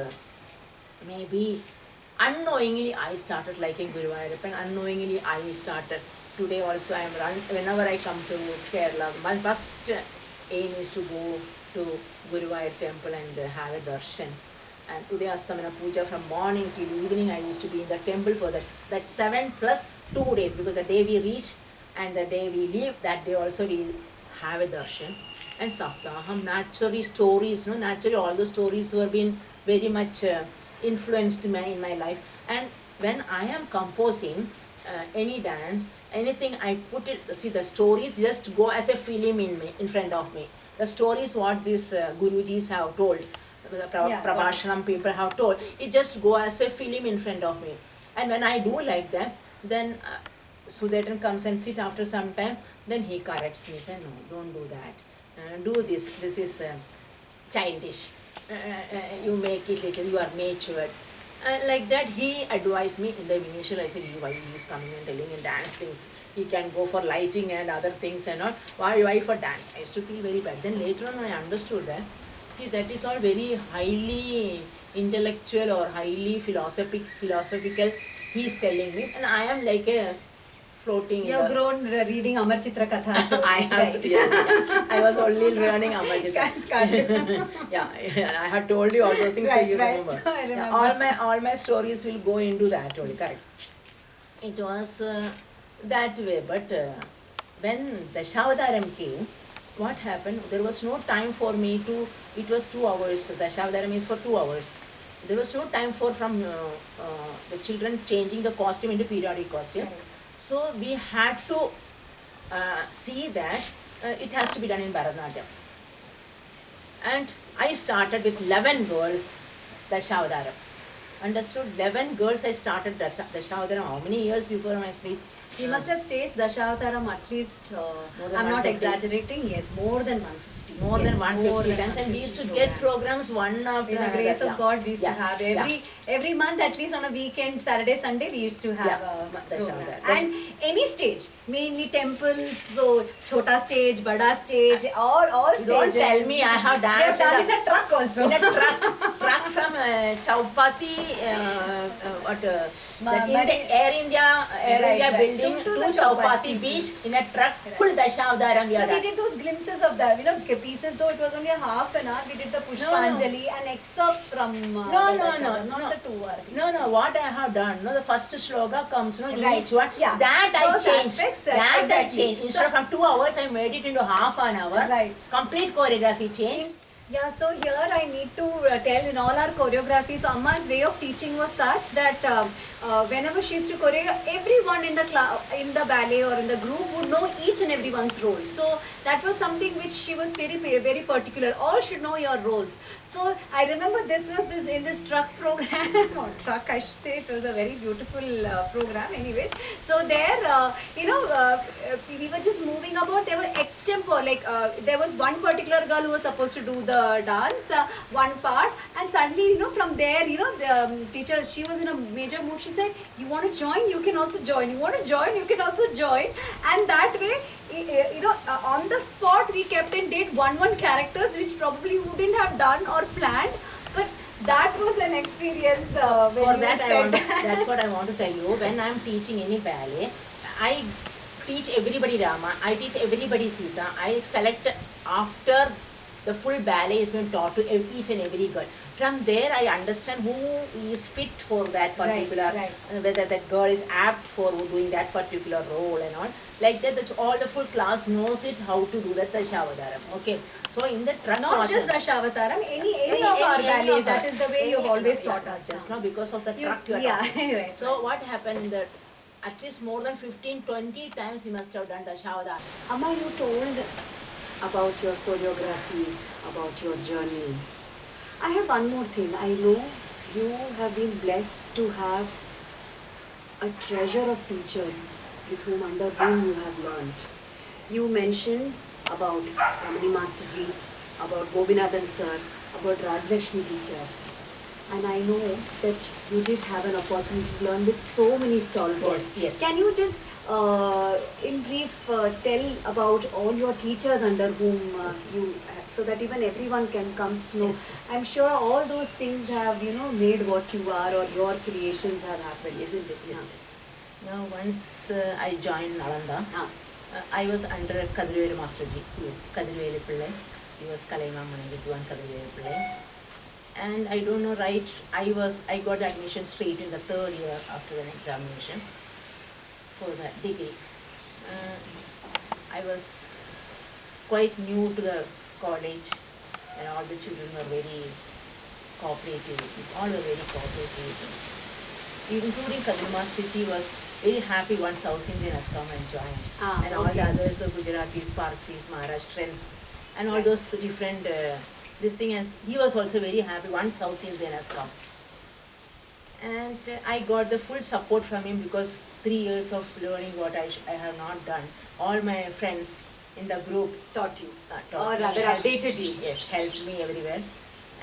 maybe unknowingly I started liking Guruvaara, and unknowingly I started. Today also I am whenever I come to Kerala, my first aim is to go to Guruvaara temple and have a darshan. and Udayastamana Puja from morning till evening. I used to be in the temple for that 7 plus 2 days, because the day we reach and the day we leave, that day also we have a darshan. And Saptaham, naturally stories, no, naturally all the stories were been very much influenced in my life. And when I am composing any dance, anything, I put it, see, the stories just go as a film in front of me. The stories what these Gurujis have told, the Prabhashanam people have told, it just go as a film in front of me. And when I do like that, then Sudatan comes and sit after some time, then he corrects me, says, no, don't do that. Do this is childish. You make it little, you are matured. And like that, he advised me. In the initial, I said, why he is coming and telling in dance things? He can go for lighting and other things and all. Why for dance? I used to feel very bad. Then later on, I understood that. See, that is all very highly intellectual or highly philosophical. He is telling me, and I am like a floating. You have grown reading Amar Chitra Katha. I was only learning Amar Chitra. Yeah, I had told you all those things, so you remember. So I remember. Yeah, all my stories will go into that only, correct. It was that way, but when the Dashavadaram came, what happened? There was no time for me to, it was 2 hours, the Dashavadaram is for 2 hours. There was no time for the children changing the costume into periodic costume. Correct. So we had to see that it has to be done in Bharatanatyam. And I started with 11 girls, Dashavadaram. Understood? 11 girls I started Dashavadaram. How many years before my sleep? You must have staged Dashavataram at least, I'm not 150. exaggerating, yes, more than 150. More Yes, than 150 more than times, and we used to 150 get programs one after In the another. grace of Yeah. God, we used to Yeah. have Yeah. every month, at least on a weekend, Saturday, Sunday, we used to have Yeah. a program. Dashavataram. And any stage, mainly temples, so chota stage, bada stage, all stages. Don't tell me I have They have danced done in a truck also. in a truck from Chaupati, in the Air India building To to the Chaupati beach in a truck, full Dashavadaram we So are we done. did those glimpses of the pieces, though it was only a half an hour. We did the Pushpanjali and excerpts from No, not the 2 hour. No, what I have done, the first shloka comes, in Right. each one, Yeah. that I Those changed. aspects, That exactly. I changed. Instead of from 2 hours, I made it into half an hour. Right. Complete choreography change. Yeah, so here I need to tell in all our choreography, so Amma's way of teaching was such that whenever she used to choreograph, everyone in the ballet or in the group would know each and everyone's role. So that was something which she was very particular. All should know your roles. So I remember this in this truck program, or truck I should say, it was a very beautiful program anyways. So there, we were just moving about, there were extempore, like there was one particular girl who was supposed to do the dance, one part, and suddenly, from there, the teacher, she was in a major mood, she said, you want to join, you can also join, you want to join, you can also join, and that way, on the spot we kept and did one characters which probably wouldn't have done or planned, but that was an experience when For you that, said that's what I want to tell you. When I am teaching any ballet, I teach everybody Rama, I teach everybody Sita. I select after the full ballet is been taught to each and every girl. From there, I understand who is fit for that particular, Right. Whether that girl is apt for doing that particular role and all. Like that, all the full class knows it how to do that Dashavadaram. Okay. So in the truck, not just Dashavataram, any of our ballets, that is the way you've always taught us. Just now because of the You- truck you are yeah, talking. right. So what happened in the, at least more than 15-20 times you must have done Dashavadaram. Amma, you told about your choreographies, about your journey. I have one more thing. I know you have been blessed to have a treasure of teachers under whom you have learned. You mentioned about Ramani Master Ji, about Gobinathan Sir, about Rajlakshmi teacher. And I know that you did have an opportunity to learn with so many stalwarts. Yes. Can you just, in brief, tell about all your teachers under whom you have, so that even everyone can come to know? Yes. I'm sure all those things have, made what you are, or your creations have happened, isn't it? Yes. Now once I joined Nalanda, Ah. I was under Master Ji. Yes. Kadirveli Pillai. He was Kalaimamani Vidwan Kadirveli Pillai. And I don't know, right, I got the admission straight in the third year after an examination for that degree. I was quite new to the college, and all the children were very cooperative. All were very cooperative. Including Kadima City was very happy once South Indian has come and joined. And all the others, the Gujaratis, Parsis, Maharashtrians, and all those different, this thing has, he was also very happy once South Indian has come. And I got the full support from him because 3 years of learning what I have not done. All my friends in the group Taught you. taught Or me, rather updated you. Yes, helped me everywhere.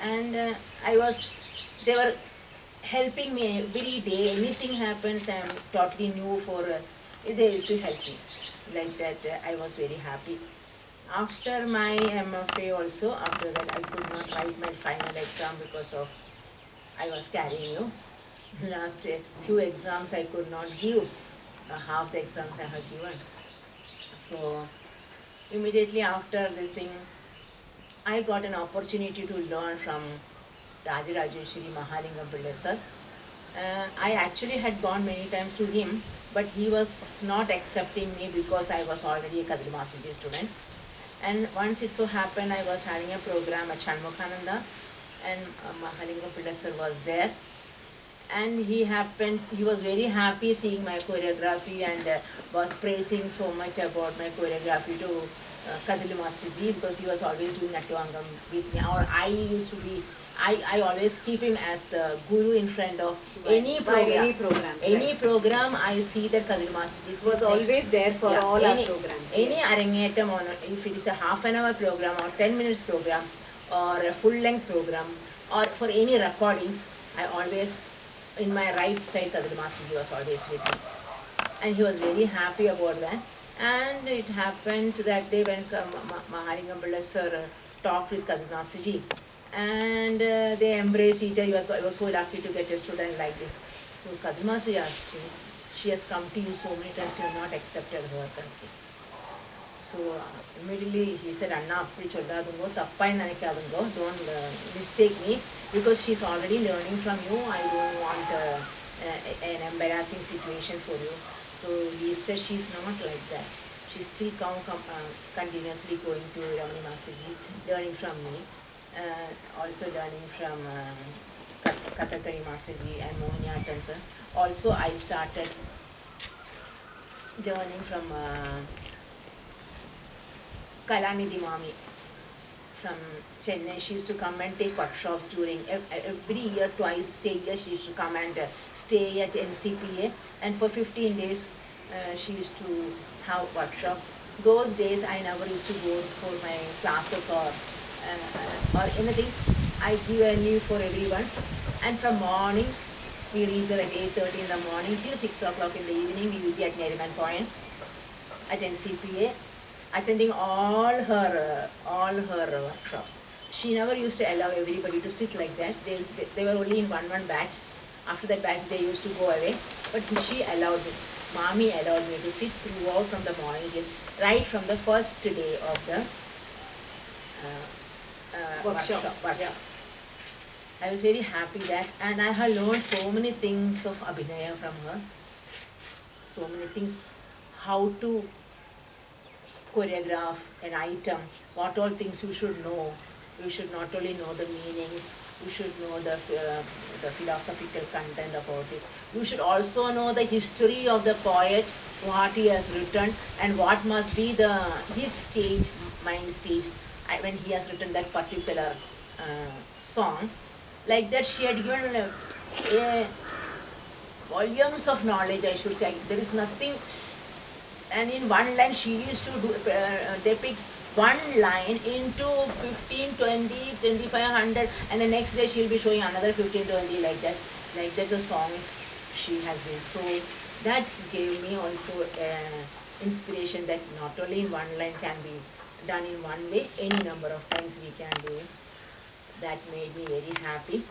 And they were helping me every day. Anything happens, I am totally new for, they used to help me. Like that, I was very happy. After my MFA also, after that I could not write my final exam because of, I was carrying you. Last few exams I could not give, half the exams I had given. So immediately after this thing, I got an opportunity to learn from Jayashree Nair sir. I actually had gone many times to him, but he was not accepting me because I was already a Kadima City student. And once it so happened, I was having a program at Shanmukhananda, and Mahalingam sir was there. And he was very happy seeing my choreography and was praising so much about my choreography to Kadili Masterji, because he was always doing Natyangam with me. Or I always keep him as the guru in front of any program. Any program, I see that Kadili Masterji Was always there for all our programs. Any arangetam, if it is a half an hour program or 10 minutes program or a full length program or for any recordings, I always, in my right side, Kadili Masterji was always with me. And he was very happy about that. And it happened that day when Mahalingam sir talked with Kadili Masterji, and they embraced each other. I was so lucky to get a student like this. So Kadili Masterji asked me, she has come to you so many times, you have not accepted her. So immediately he said, Anna, don't mistake me, because she's already learning from you. I don't want an embarrassing situation for you. So he said she's not like that. She's still continuously going to Ramani Masterji, learning from me, also learning from Kathakali Masterji and Mohiniyattam sir. Also I started learning from Kalanidhi Mami from Chennai. She used to come and take workshops during every year, twice a year. She used to come and stay at NCPA, and for 15 days she used to have workshop. Those days I never used to go for my classes or anything. I give a leave for everyone, and from morning we reach at 8:30 in the morning till 6 o'clock in the evening. We will be at Neriman Point at NCPA, attending all her workshops. She never used to allow everybody to sit like that. They were only in one batch. After that batch, they used to go away. But she allowed me. Mami allowed me to sit throughout from the morning till right from the first day of the workshops. I was very happy that, and I have learned so many things of Abhinaya from her. So many things, how to choreograph an item, what all things you should know. You should not only know the meanings, you should know the philosophical content about it. You should also know the history of the poet, what he has written, and what must be his stage, mind stage, when he has written that particular song. Like that, she had given volumes of knowledge, I should say. There is nothing. And in one line, she used to depict one line into 15, 20, 2500, and the next day she'll be showing another 15, 20, like that. Like that, the songs she has been. So that gave me also inspiration that not only in one line can be done in one way, any number of times we can do it. That made me very happy.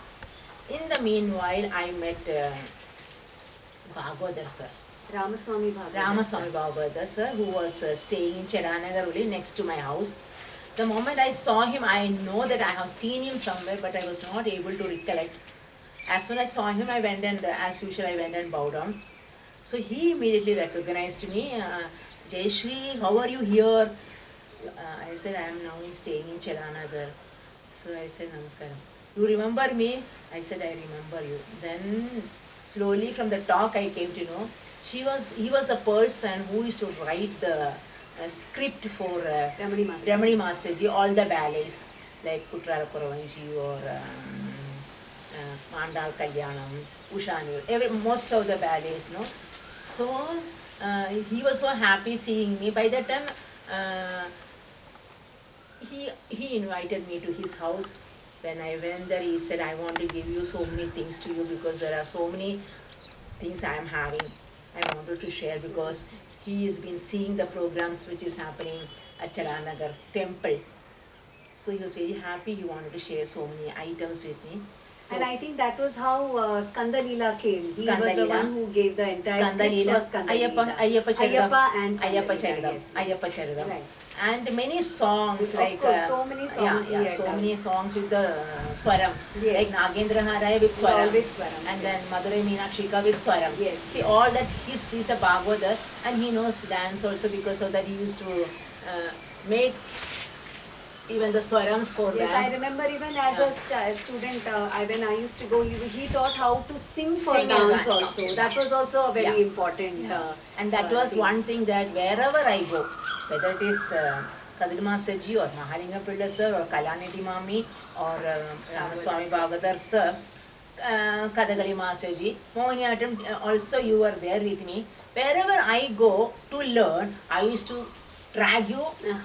In the meanwhile, I met Bhagavatar sir. Ramaswamy Bhagavatar Bhagavatar sir, who was staying in Chedanagar only next to my house. The moment I saw him, I know that I have seen him somewhere, but I was not able to recollect. As soon as I saw him, I went and, as usual, I went and bowed down. So he immediately recognized me. Jayashree, how are you here? I said, I am now staying in Chelanagar. So I said, Namaskaram. You remember me? I said, I remember you. Then slowly from the talk I came to know, he was a person who used to write the script for Ramani Masterji, all the ballets, like Kutrala Kuravanji or Mandal Kalyanam, Ushanur, most of the ballets, no. So he was so happy seeing me. By that time, he invited me to his house. When I went there, he said, I want to give you so many things to you because there are so many things I am having. I wanted to share because he has been seeing the programs which is happening at Chelanagar temple. So he was very happy. He wanted to share so many items with me. So, and I think that was how Skanda Leela came. He Skanda was the Leela. one who gave the entire Skanda script Leela, for Skanda Ayyappa, Leela. Ayyappa Charidam, Ayyappa and Ayyappa Skanda Leela, Charidam, yes, Ayyappa Charidam. Right. And many songs Of like course, so many songs he had so done. many songs with the swarams, Yes. like Nagendra Haraya with All swarams, with swarams, and yes. then Madurai Meenakshika with swarams. Yes. See, all that he's a Bhagavatar, and he knows dance also because of that. He used to make even the swarams for Yes, that. I remember even as a student, when I used to go, he taught how to sing for Sing as dance well. also. That was also a very Yeah. important And that was thing. one thing that wherever I go, whether it is Kadilma Saji or Mahalinga Pilla sir or Kalaniti Mami or Ramaswamy Bhagathar sir, Kadagali Masaji, Mohiniyattam, also you were there with me. Wherever I go to learn, I used to drag you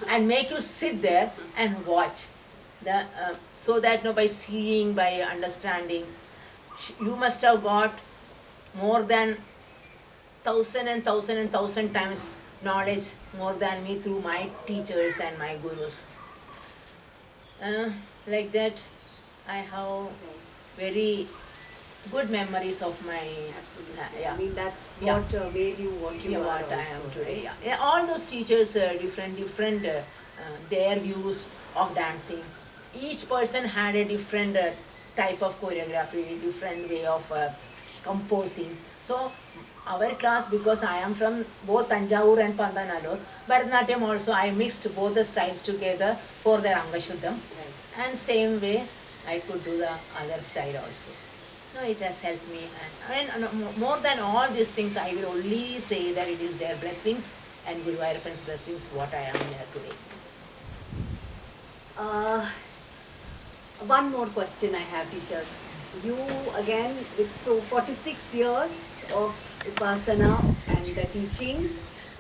and make you sit there and watch. So that by seeing, by understanding, you must have got more than 1,000 times knowledge more than me through my teachers and my gurus. Like that, I have very good memories of my. Absolutely. Yeah. I mean, that's Yeah. what made you what you Yeah, are what I also, am today. right? Yeah. All those teachers, different, their views of dancing. Each person had a different type of choreography, different way of composing. So our class, because I am from both Tanjavur and Pandanallur, Bharatanatyam also I mixed both the styles together for their Angashuddham. Right. And same way I could do the other style also. No, it has helped me. And more than all these things, I will only say that it is their blessings and Guruvaara's blessings what I am here today. One more question I have, teacher. You again with 46 years of Upaasana and the teaching,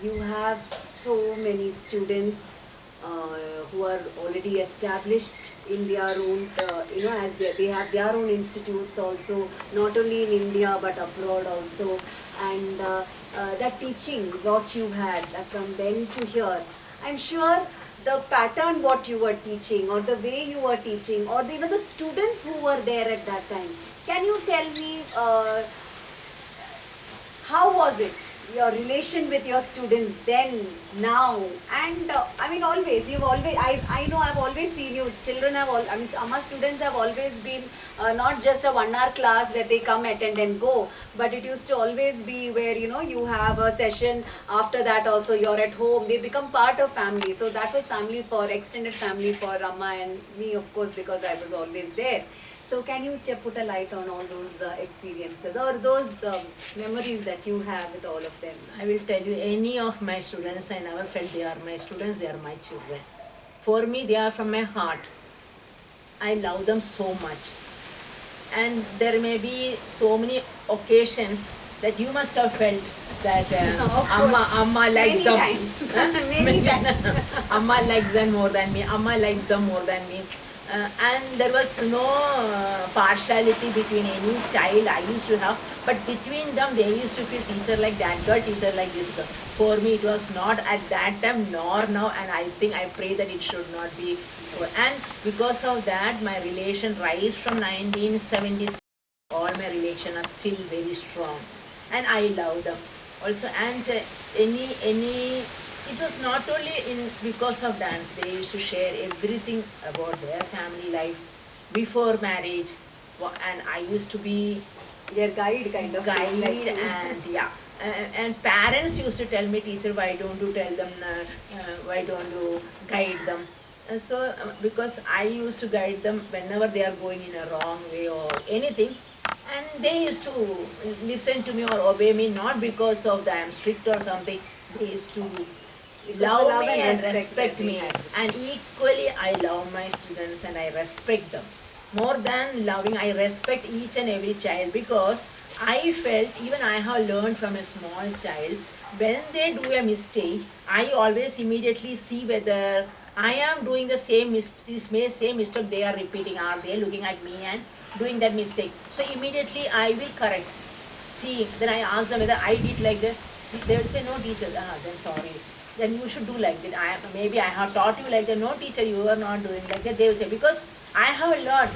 you have so many students who are already established in their own, as they have their own institutes also, not only in India but abroad also. And that teaching, what you had from then to here, I'm sure the pattern what you were teaching or the way you were teaching or even the students who were there at that time, can you tell me how was it, your relation with your students then, now, and I mean always, I know I've always seen you, children have Amma students have always been not just a 1 hour class where they come, attend and go, but it used to always be where, you have a session, after that also you're at home, they become part of family. So that was family, for extended family for Amma and me, of course, because I was always there. So can you put a light on all those experiences or those memories that you have with all of them? I will tell you, any of my students, I never felt they are my students, they are my children. For me, they are from my heart. I love them so much. And there may be so many occasions that you must have felt that Amma likes Many them. times. Many times. Amma likes them more than me. Amma likes them more than me. And there was no partiality between any child I used to have, but between them they used to feel teacher like that girl, teacher like this girl. For me it was not at that time nor now, and I pray that it should not be. And because of that, my relation right from 1976, all my relations are still very strong, and I love them also. And any it was not only because of dance. They used to share everything about their family life before marriage, and I used to be Their guide kind of. guide, like, and yeah. And parents used to tell me, teacher, why don't you tell them, why don't you guide them? Because I used to guide them whenever they are going in a wrong way or anything, and they used to listen to me or obey me, not because of that I am strict or something. They used to love love me and and respect respect that we me, had. and equally I love my students and I respect them. More than loving, I respect each and every child, because I felt, even I have learned from a small child, when they do a mistake, I always immediately see whether I am doing the same mistake they are repeating, are they looking at me and doing that mistake. So immediately I will correct. See, then I ask them whether I did like that. See, they will say, no teacher, then sorry. Then you should do like that. Maybe I have taught you like that. No teacher, you are not doing like that. They will say, because I have learned.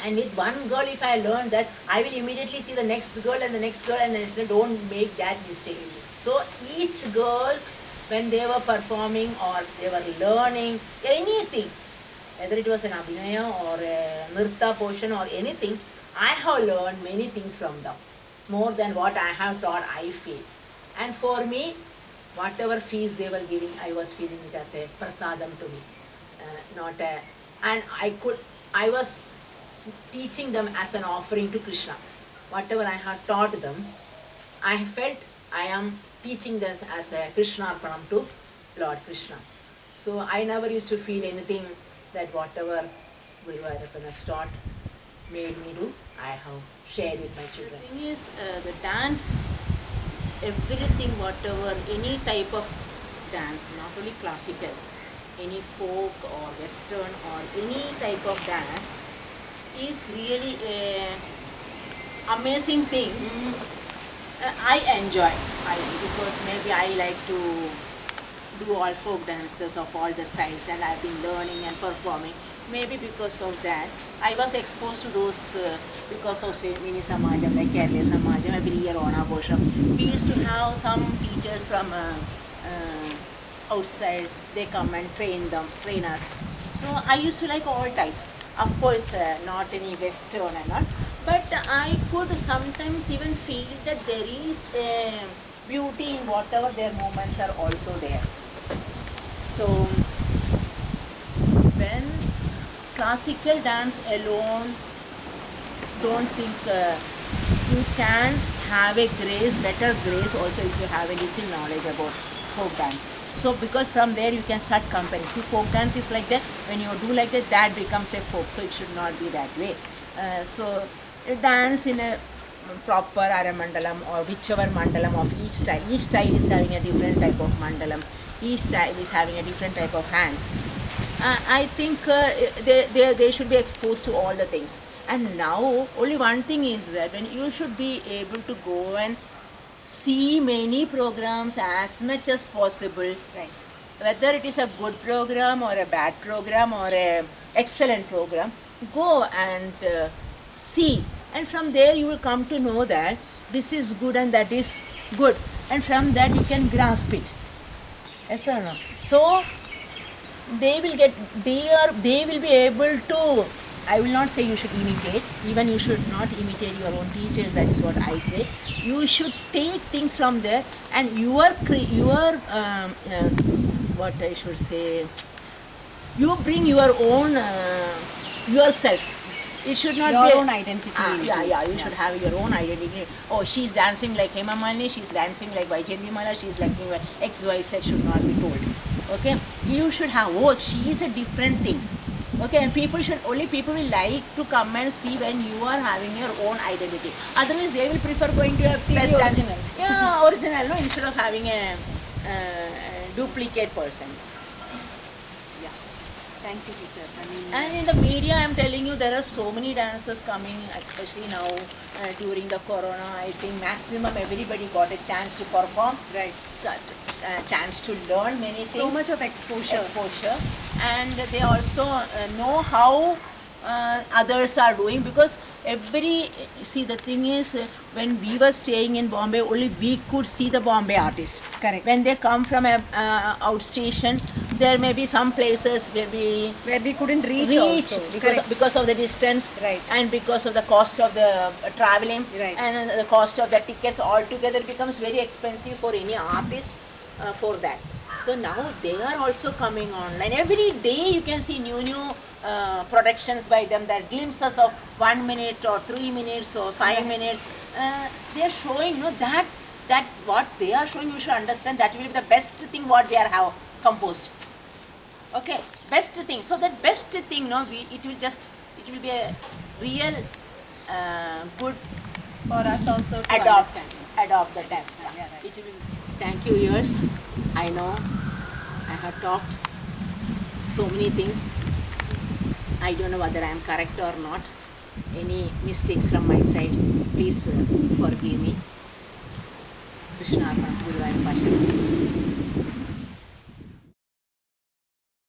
And with one girl, if I learn that, I will immediately see the next girl and the next girl and the next girl. Don't make that mistake. So each girl, when they were performing or they were learning anything, whether it was an abhinaya or a nirta portion or anything, I have learned many things from them. More than what I have taught, I feel. And for me, whatever fees they were giving, I was feeling it as a prasadam to me. And I was teaching them as an offering to Krishna. Whatever I had taught them, I felt I am teaching this as a Krishna Arpanam to Lord Krishna. So I never used to feel anything that whatever Guruvaara has taught made me do, I have shared with my children. The thing is, the dance, everything, whatever, any type of dance, not only classical, any folk or western or any type of dance, is really an amazing thing. I enjoy, because maybe I like to do all folk dances of all the styles, and I've been learning and performing. Maybe because of that, I was exposed to those because of, say, mini samajam like Kerala samajam. Every year on our workshop, we used to have some teachers from outside. They come and train us. So I used to like all type. Of course, not any western and not, but I could sometimes even feel that there is a beauty in whatever their movements are also there. So when classical dance alone, don't think you can have a better grace also if you have a little knowledge about folk dance. So because from there you can start comparing. See, folk dance is like that. When you do like that, that becomes a folk. So it should not be that way. So dance in a proper Aramandalam or whichever mandalam of each style. Each style is having a different type of mandalam. Each style is having a different type of hands. I think they should be exposed to all the things. And now only one thing is that when you should be able to go and see many programs as much as possible. Right. Whether it is a good program or a bad program or a excellent program, go and see, and from there you will come to know that this is good and that is good, and from that you can grasp it. Yes or no? So they will be able to, I will not say you should imitate, even you should not imitate your own teachers, that is what I say. You should take things from there, and what I should say, you bring your own yourself. It should not Your be own identity. you should have your own identity. Oh, she's dancing like Hema Malini, she's dancing like Vaijayanti Mala, she's like XYZ should not be told. Okay, you should have, oh, she is a different thing. Okay, and people will like to come and see when you are having your own identity. Otherwise, they will prefer going to a place original. Yeah, original, no, instead of having a duplicate person. Yeah. Thank you, teacher. And in the media, I'm telling you, there are so many dancers coming, especially now during the corona. I think maximum everybody got a chance to perform. Right. So, chance to learn many things. So much of exposure. And they also know how others are doing, because see, the thing is, when we were staying in Bombay, only we could see the Bombay artists. Correct. When they come from a outstation, there may be some places where we couldn't reach also. because of the distance, Right. and because of the cost of the traveling, Right. and the cost of the tickets altogether becomes very expensive for any artist for that. So now they are also coming online. Every day you can see new productions by them. There are glimpses of 1 minute or 3 minutes or 5 minutes. They are showing, that what they are showing, you should understand that will be the best thing what they are have composed. Okay, best thing. So that best thing, it will be a real good For us also to adopt the understand. text. Yeah, right. It will. Thank you, yours. I know I have talked so many things. I don't know whether I am correct or not. Any mistakes from my side, please forgive me. Krishna Arpan, Guruvaara Guruparampara.